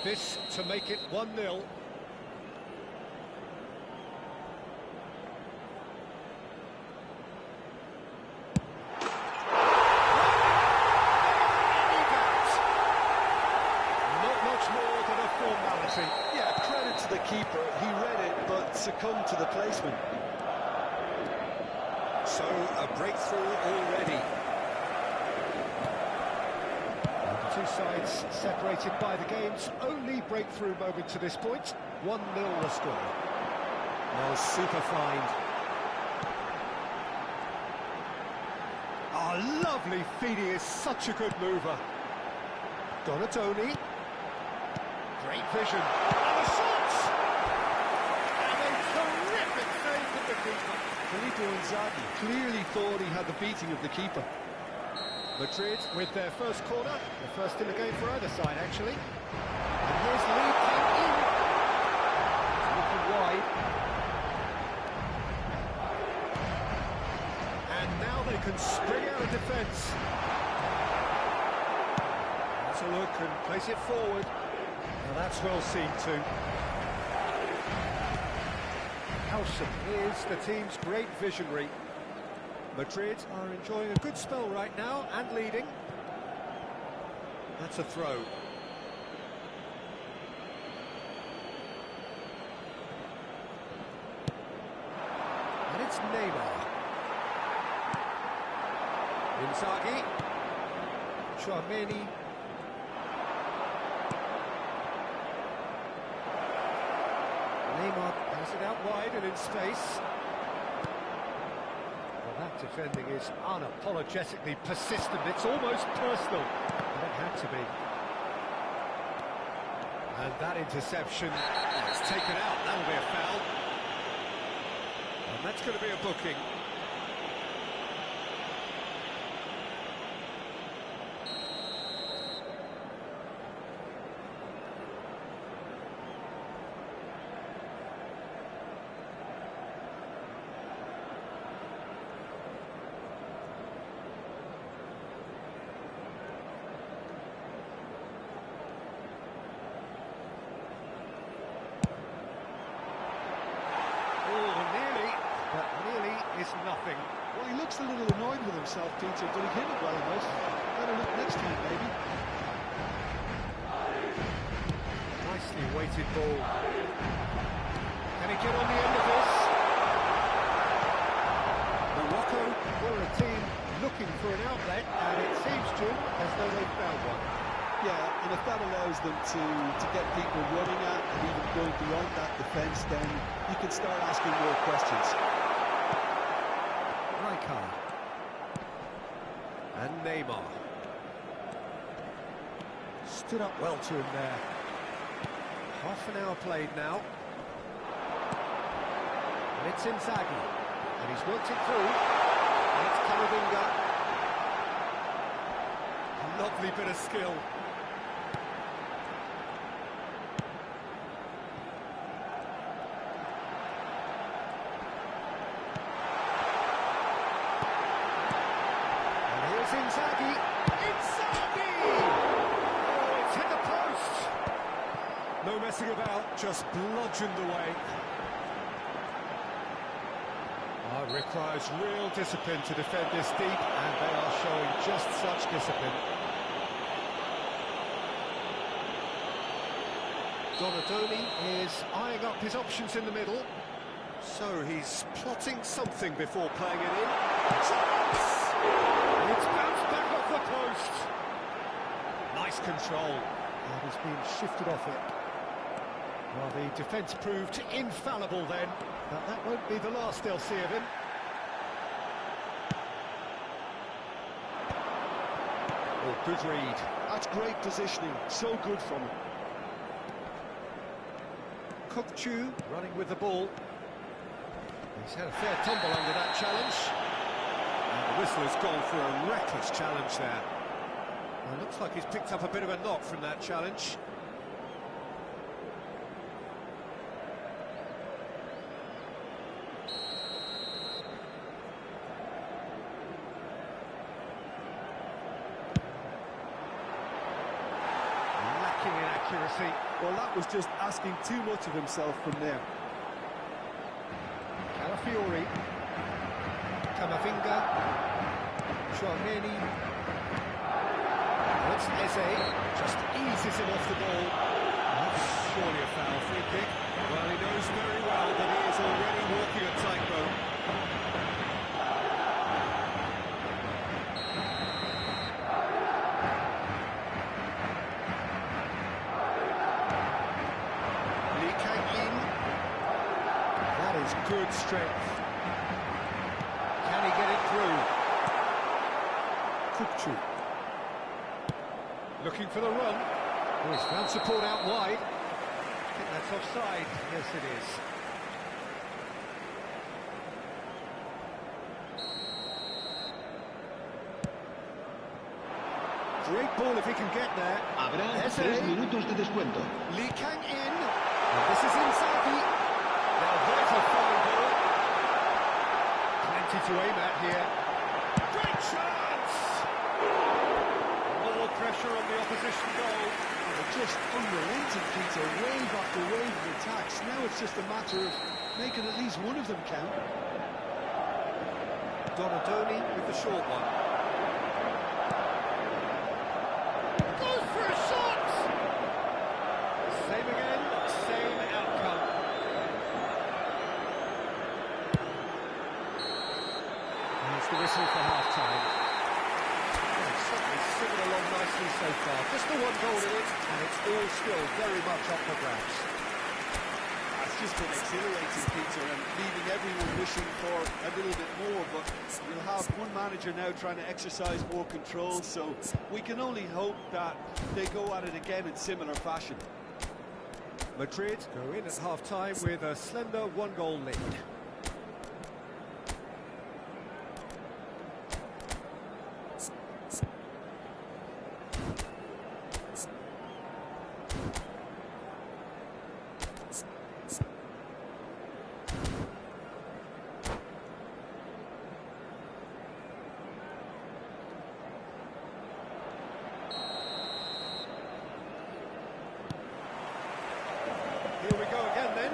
This to make it 1-0. Yeah, credit to the keeper. He read it, but succumbed to the placement. So, a breakthrough already. The two sides separated by the game's only breakthrough moment to this point. 1-0 the score. Oh, super find. Oh, lovely feed. He is such a good mover. Donatoni. Great vision. And a shot! And a terrific save from the keeper. Filippo Inzaghi clearly thought he had the beating of the keeper. Madrid with their first corner. The first in the game for either side, actually. And here's Lee came in. It's looking wide. And now they can spring out of defence. That's a look and place it forward. Now that's well seen too. Howson is the team's great visionary. Madrid are enjoying a good spell right now and leading. That's a throw. And it's Neymar. Inzaghi. Tchouaméni. Neymar has it out wide and in space. Well, that defending is unapologetically persistent. It's almost personal. But it had to be. And that interception is taken out. That'll be a foul. And that's going to be a booking. Is nothing. Well, he looks a little annoyed with himself, Peter, but he hit it well enough. Better look next time, maybe. Nicely weighted ball. Can he get on the end of this? Morocco were a team looking for an outlet, and it seems, Jim, as though they've found one. Yeah, and if that allows them to get people running at and even going beyond that defence, then you can start asking more questions. Rijkaard. And Neymar. Stood up well to him there. Half an hour played now. And it's Inzaghi. And he's worked it through. And it's Camavinga. Lovely bit of skill. And here's Inzaghi. Inzaghi! Oh, it's hit the post. No messing about, just bludgeoned away. It requires real discipline to defend this deep, and they are showing just such discipline. Donadoni is eyeing up his options in the middle, so he's plotting something before playing it in. Chance! It's bounced back off the post. Nice control. And he's been shifted off it. Well, the defence proved infallible then, but that won't be the last they'll see of him. Oh, good read. That's great positioning, so good from him. Kukçu running with the ball. He's had a fair tumble under that challenge. And the whistle has gone for a reckless challenge there. Well, it looks like he's picked up a bit of a knock from that challenge. Lacking in accuracy. Well, that was just asking too much of himself from there. Calafiori, Camavinga, Chouameni, it's Eze, just eases him off the ball. That's surely a foul, free kick. Well, he knows very well that he is already walking a tightrope. Good strength. Can he get it through? Kukçu. Looking for the run. Oh, he's found support out wide. I think that's offside. Yes, it is. Great ball if he can get there. Habrá 3 minutos de descuento. Lee Kang in. And this is Inzaghi. Now there's a fine ball. Plenty to aim at here. Great chance! More pressure on the opposition goal. They're just unrelenting, Peter. Wave after wave of attacks. Now it's just a matter of making at least one of them count. Donadoni with the short one. Goes for a shot! Same again, same outcome. Here's the whistle for half-time. It's certainly singing along nicely so far. Just the one goal in it, and it's all still very much up for grabs. It's just been exhilarating, Peter, and leaving everyone wishing for a little bit more, but you'll have one manager now trying to exercise more control, so we can only hope that they go at it again in similar fashion. Madrid go in at half-time with a slender one-goal lead. Here we go again then.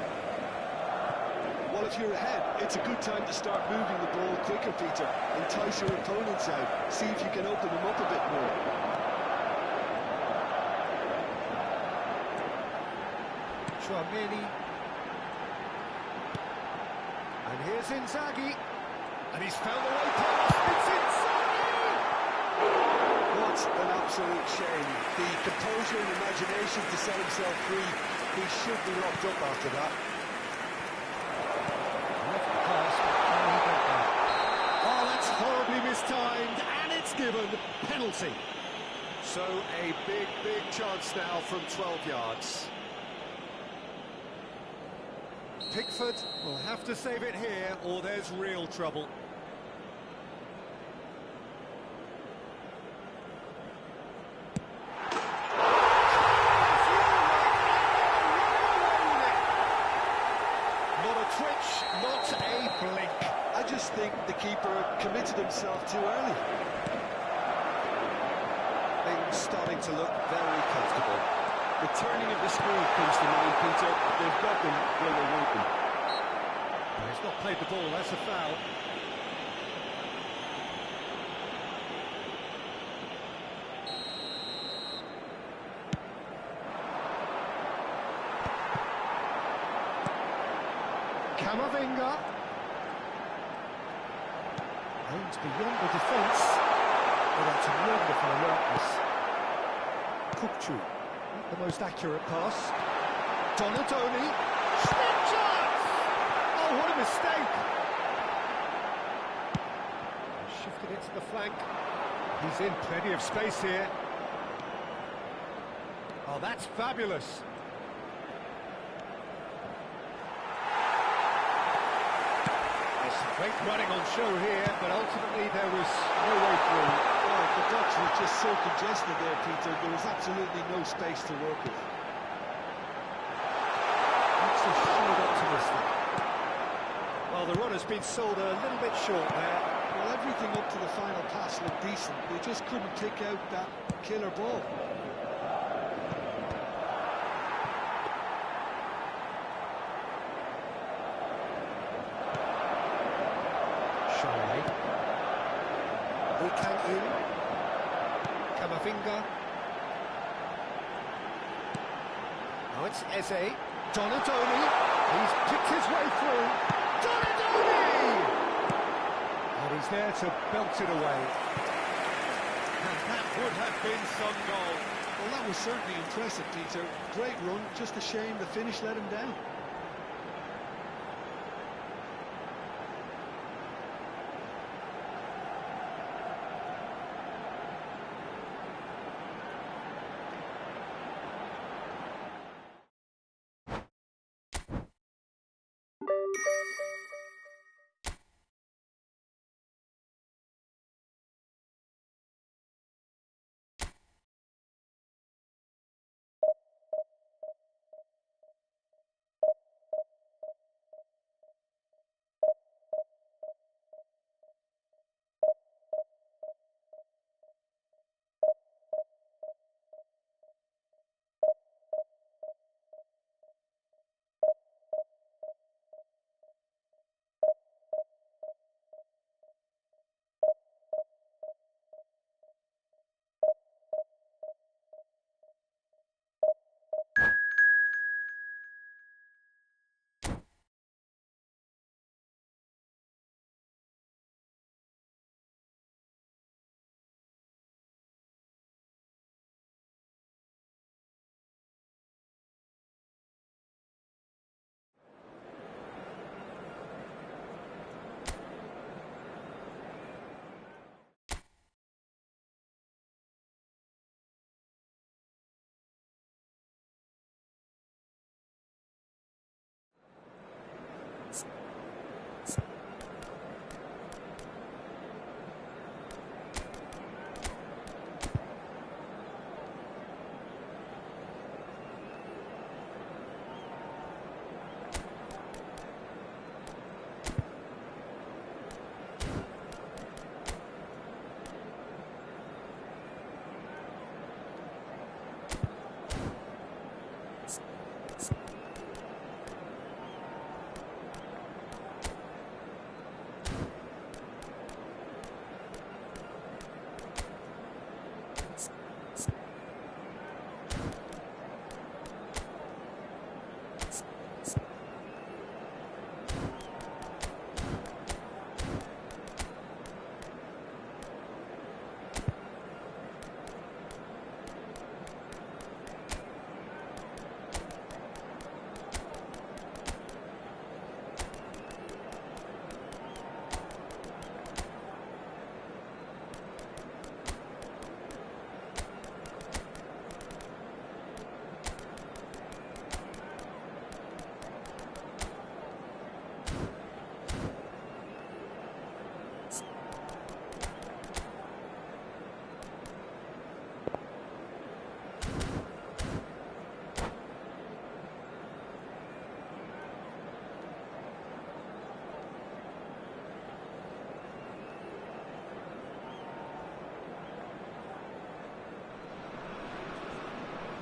Well, if you're ahead, it's a good time to start moving the ball quicker, Peter. Entice your opponents out. See if you can open them up a bit more. Chouameni. And here's Inzaghi. And he's found the way past. It's Inzaghi! What an absolute shame. The composure and imagination to set himself free. He should be locked up after that. Left pass, but he got that. Oh, that's horribly mistimed, and it's given penalty. So a big chance now from 12 yards. Pickford will have to save it here, or there's real trouble. Not a twitch, not a blink. I just think the keeper committed himself too early. Things starting to look very comfortable. The turning of the screw comes to mind, Peter. They've got them where they want them. He's not played the ball, that's a foul. Camavinga. Aims beyond the defence. Oh, that's a wonderful alertness. Kukchu, not the most accurate pass. Donadoni. Snap chance! Oh, what a mistake! Shifted it to the flank. He's in plenty of space here. Oh, that's fabulous. Great running on show here, but ultimately there was no way through. Well, the Dutch were just so congested there, Peter. There was absolutely no space to work with. That's a shade optimistic. Well, the run has been sold a little bit short there. Well, everything up to the final pass looked decent. They just couldn't pick out that killer ball. In. Camavinga. Now it's Eze. Donadoni. He's picked his way through. Donadoni! And he's there to belt it away. And that would have been some goal. Well, that was certainly impressive, Peter. Great run, just a shame the finish let him down.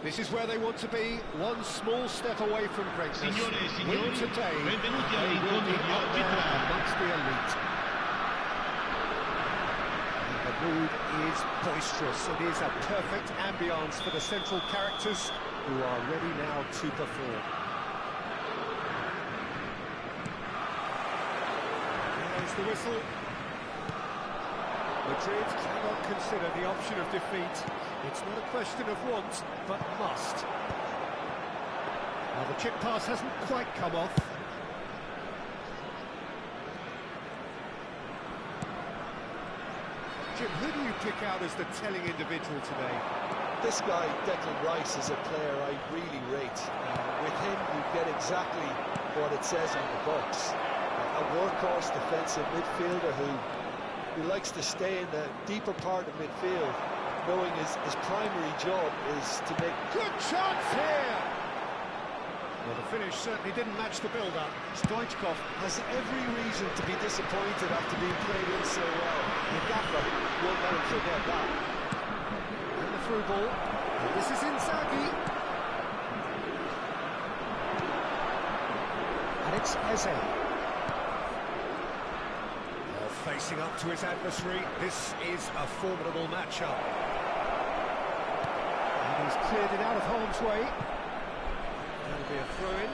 This is where they want to be, one small step away from greatness. Signore e signori, Win today, benvenuti they will all'incontro be di up oggi there tra amongst the elite. And the mood is boisterous. It is a perfect ambience for the central characters who are ready now to perform. There's the whistle. Madrid cannot consider the option of defeat. It's not a question of want, but must. Now the chip pass hasn't quite come off. Jim, who do you pick out as the telling individual today? This guy, Declan Rice, is a player I really rate. With him, you get exactly what it says on the box. A workhorse defensive midfielder who likes to stay in the deeper part of midfield, knowing his primary job is to make... Good chance here! Well, the finish certainly didn't match the build-up. Stoichkov has every reason to be disappointed after being played in so well. The gaffer won't let him forget that. And the through ball. And this is Inzaghi. And it's Eze. Well, facing up to his adversary, this is a formidable matchup. And he's cleared it out of harm's way. That'll be a throw-in.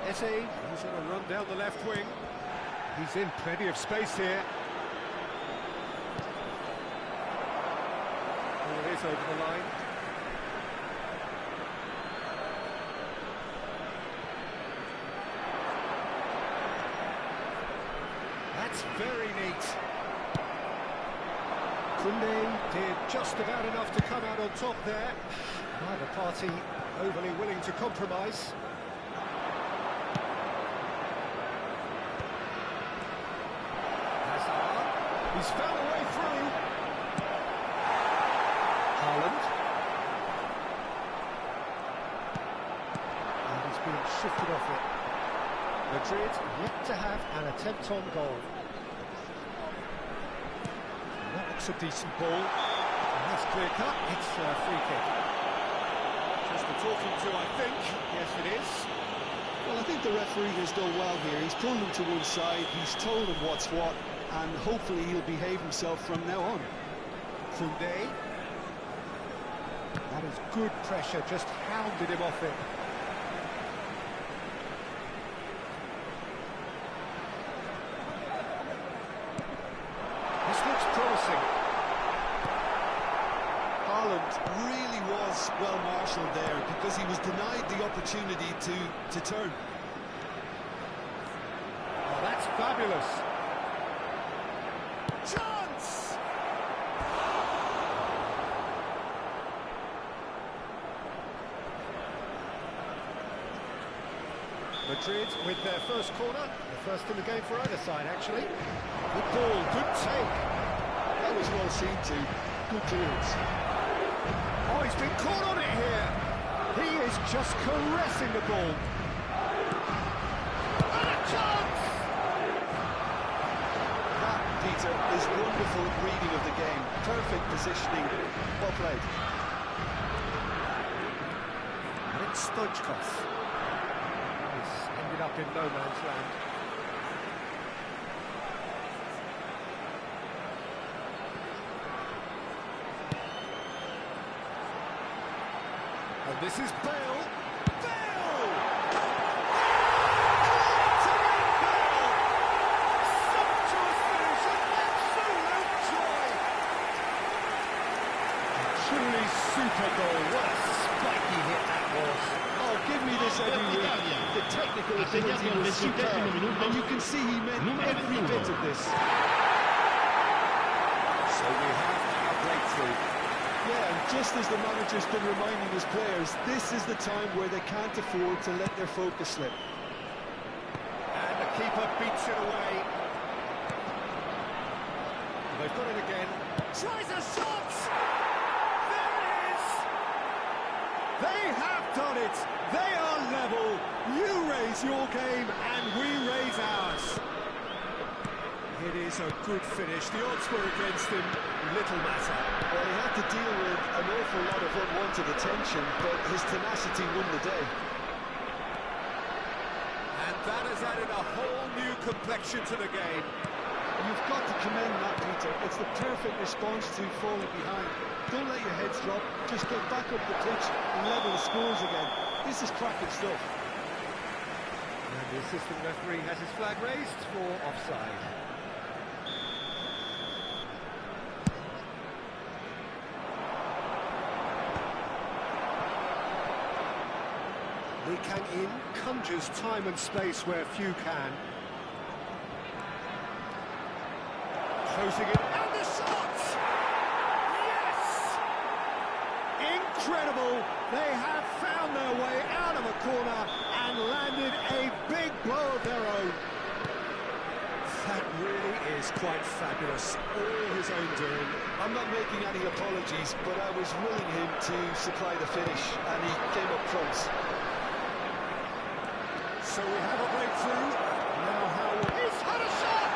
Eze, he's on a run down the left wing. He's in plenty of space here. Oh, it is over the line. That's very neat. Koundé did just about enough to come out on top there. Neither party overly willing to compromise. He's found a way through. Haaland. And he's been shifted off it. Madrid yet to have an attempt on goal. And that looks a decent ball. And that's clear cut. It's a free kick. Just the talking to, I think. Yes, it is. Well, I think the referee has done well here. He's pulled him to one side, he's told him what's what, and hopefully he'll behave himself from now on. Koundé. That is good pressure, just hounded him off it. This looks promising. Haaland really was well marshalled there because he was denied the opportunity to turn. Oh, that's fabulous. Chance! Madrid with their first corner, the first in the game for either side, actually. Good ball, good take. That was well seen too. Good clearance. Oh, he's been caught on it here. He is just caressing the ball. And a chance! That, Peter, is wonderful reading of the game. Perfect positioning. Well played. And it's Stoichkov. He's ended up in no man's land. And this is Bale. Bale! Sumptuous finish, an absolute joy! Truly super goal. What a spiky hit that was. Oh, give me this every week. The technical ability was superb, and you can see he meant every bit of this. So we have our breakthrough. Yeah, and just as the manager's been reminding his players, this is the time where they can't afford to let their focus slip. And the keeper beats it away. they've got it again. Tries a shot! There it is! They have done it! They are level! You raise your game and we raise ours. It is a good finish. The odds were against him. Little matter. Well, he had to deal with an awful lot of unwanted attention, but his tenacity won the day. And that has added a whole new complexion to the game. You've got to commend that, Peter. It's the perfect response to falling behind. Don't let your heads drop. Just get back up the pitch and level the scores again. This is cracking stuff. And the assistant referee has his flag raised for offside. Lee Kang-in conjures time and space where few can. Closing it, and the shot! Yes! Incredible! They have found their way out of a corner and landed a big blow of their own. That really is quite fabulous, all his own doing. I'm not making any apologies, but I was willing him to supply the finish, and he came up front. So we have a breakthrough. Now Howard. He's had a shot!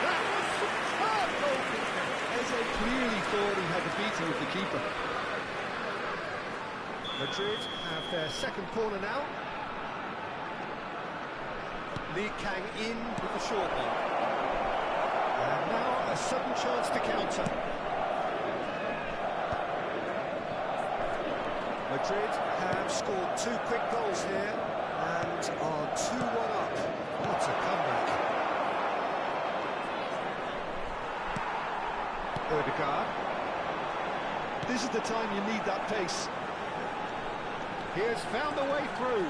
That was superb goalkeeping. Eze clearly thought he had the beating of the keeper. Madrid have their second corner now. Lee Kang-in with the short one. And now a sudden chance to counter. Madrid have scored 2 quick goals here and are 2-1 up. What a comeback. Ødegaard. This is the time you need that pace. He has found a way through.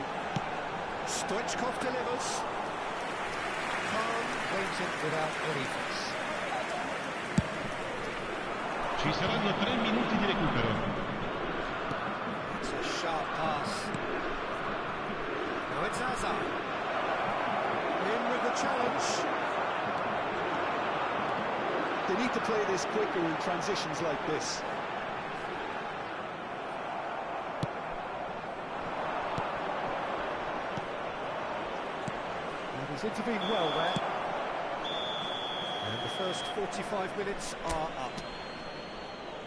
Stoichkov delivers. Khan makes it without any fuss. Ci saranno 3 minuti di recupero. It's a sharp pass. Now it's Hazard. In with the challenge. They need to play this quicker in transitions like this. And he's intervened well there. And the first 45 minutes are up.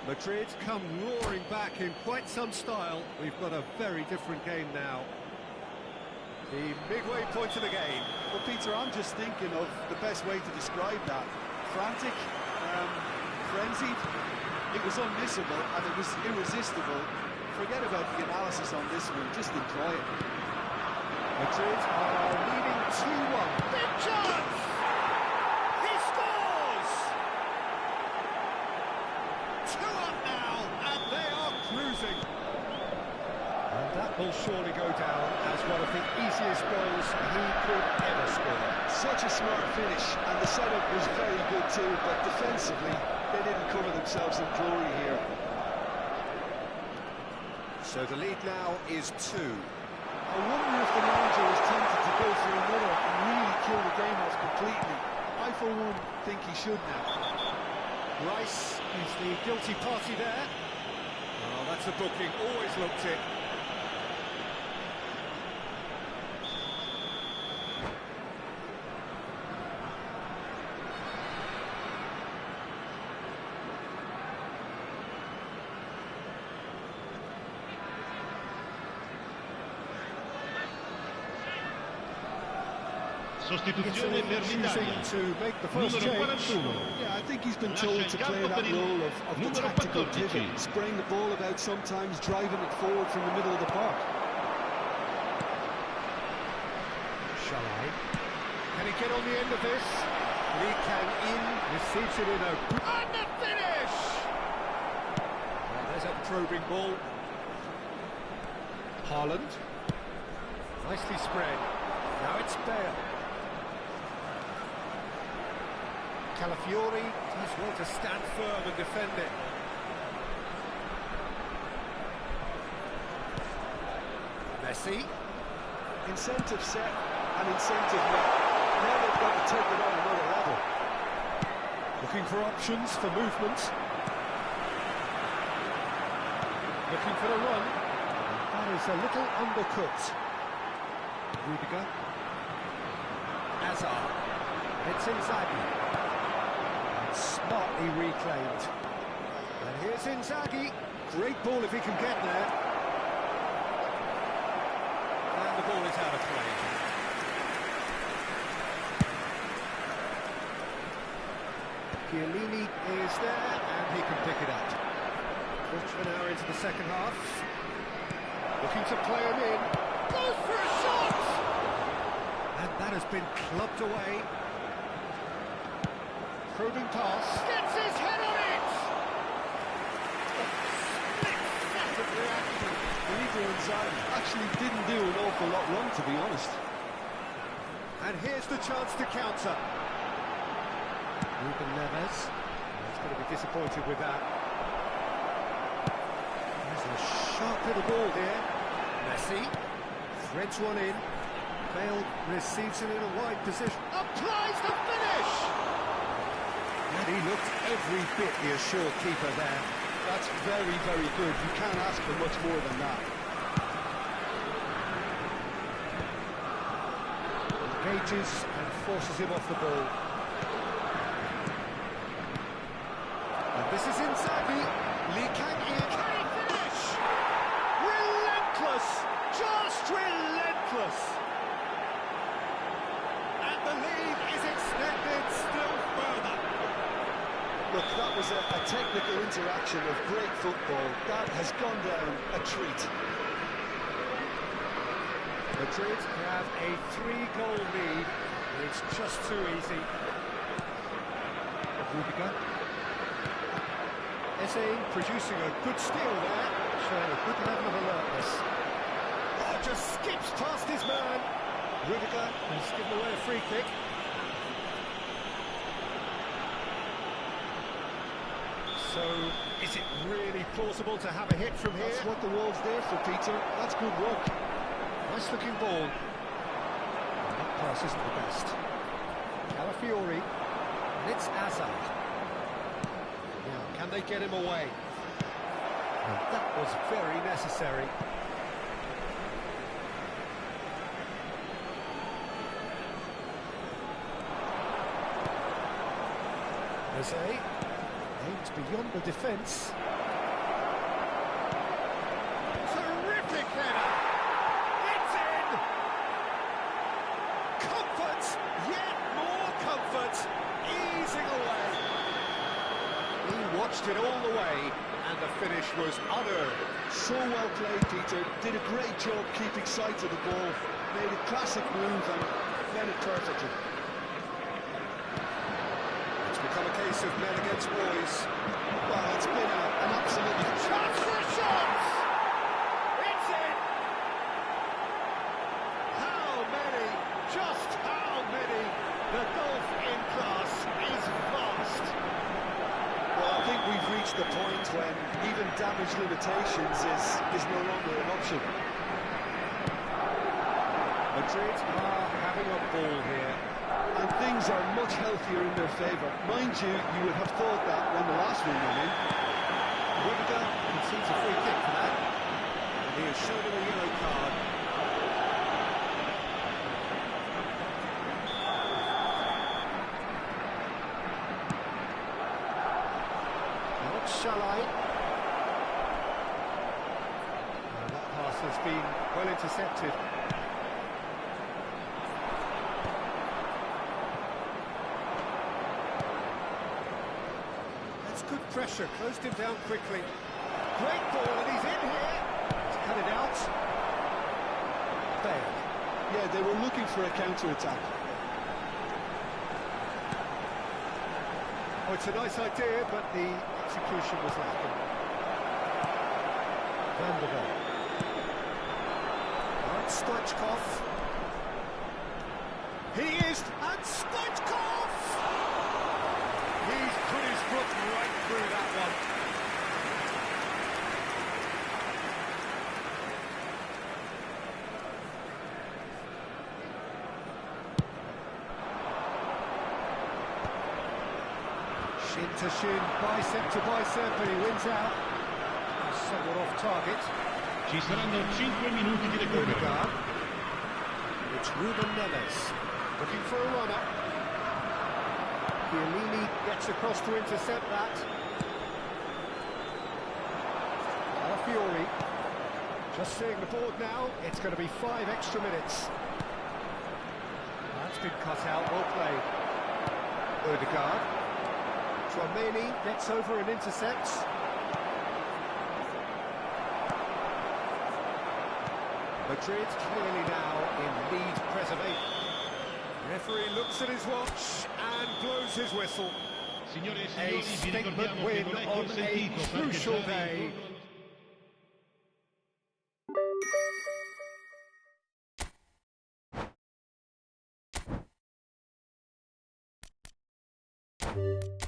Madrid come roaring back in quite some style. We've got a very different game now. The midway point of the game. Well, Peter, I'm just thinking of the best way to describe that. Frantic, frenzied. It was unmissable and it was irresistible. Forget about the analysis on this one, just enjoy it. Madrid are leading 2-1. Big chance! He scores! 2 up now, and they are cruising. And that will surely go down as one of the easiest goals he could ever score. Such a smart finish, and the setup was very good too, but defensively, they didn't cover themselves in glory here. So the lead now is 2. I wonder if the manager is tempted to go for another and really kill the game off completely. I, for one, think he should now. Rice is the guilty party there. Oh, that's a booking, always looked it. Sostituzione per l'Italia. To make the first Numero change. 41. Yeah, I think he's been Lascia told il to campo play that per il role of the numero tactical 14. pivot, spraying the ball about sometimes, driving it forward from the middle of the park. Shalai. Can he get on the end of this? Lee Kang-in receives it in a... And the finish! Oh, there's a probing ball. Haaland. Nicely spread. Now it's Bale. Calafiori does well to stand firm and defend it. Messi. Incentive set and incentive met. Now they've got to take it on another level. Looking for options for movement. Looking for the run. That is a little undercooked. Rudiger. Hazard. It's Inzaghi. And smartly reclaimed. And here's Inzaghi. Great ball if he can get there. And the ball is out of play. Chiellini is there, and he can pick it up. Quarter of an hour into the second half. Looking to play him in. Goes for a shot! And that has been clubbed away. Probing pass. Gets his head on it! Split-second reaction. Benito Inzaghi actually didn't do an awful lot wrong, to be honest. And here's the chance to counter. Ruben Neves. He's going to be disappointed with that. There's a sharp little ball here. Messi threads one in. Bale receives it in a wide position. Applies the finish! And he looked every bit the assured keeper there. That's very, very good. You can't ask for much more than that. Engages and forces him off the ball. And this is Inzaghi. Lee Kang-in. Can he finish? Relentless! Just relentless! And the lead is extended still further. Look, that was a technical interaction of great football. That has gone down a treat. Madrid have a 3-goal lead. It's just too easy. Rudiger. Essaying, producing a good steal there, showing a good level of alertness. Oh, just skips past his man. Rudiger has given away a free kick. So, is it really plausible to have a hit from here? That's what the wall's there for, Peter. That's good work. Nice looking ball. And that pass isn't the best. Calafiori. And it's Hazard. Now, can they get him away? And that was very necessary. Jose aims beyond the defence. Terrific header! It's in! Comfort! Yet more comfort! Easing away! He watched it all the way, and the finish was unearned. So well played, Peter. Did a great job keeping sight of the ball. Made a classic move and led it perfectly. It's become a case of men against boys. Well, it's been an absolutely... Chance for a shot! It's in! How many? Just how many? The golf in class is vast. Well, I think we've reached the point when even damage limitations is no longer an option. Madrid are having a ball here. And things are much healthier in their favour. Mind you, you would have thought that when the last one went in. Rudiger concedes a free kick for that. And he is shown a yellow card. Not Shalai. And that pass has been well intercepted. Good pressure, closed him down quickly. Great ball, and he's in here. He's cut it out. Bale. Yeah, they were looking for a counter-attack. Oh, it's a nice idea, but the execution was lacking. Van der Bellen. And Stoichkov. He is, and Stoichkov! He's put his foot right through that one. to shin, bicep to bicep, and he wins out. Somewhat off target. Ci saranno 5 minuti di recupero. Odegaard. It's Ruben Neves looking for a runner. Chiellini gets across to intercept that. Alafiori just seeing the board now. It's going to be 5 extra minutes. That's been cut out, well played. Odegaard. Tchouameni gets over and intercepts. Madrid clearly now in lead preservation. Referee looks at his watch and blows his whistle. Signore e A signori, vi statement ricordiamo che win non è on a consentito crucial parcheggiare day. intorno al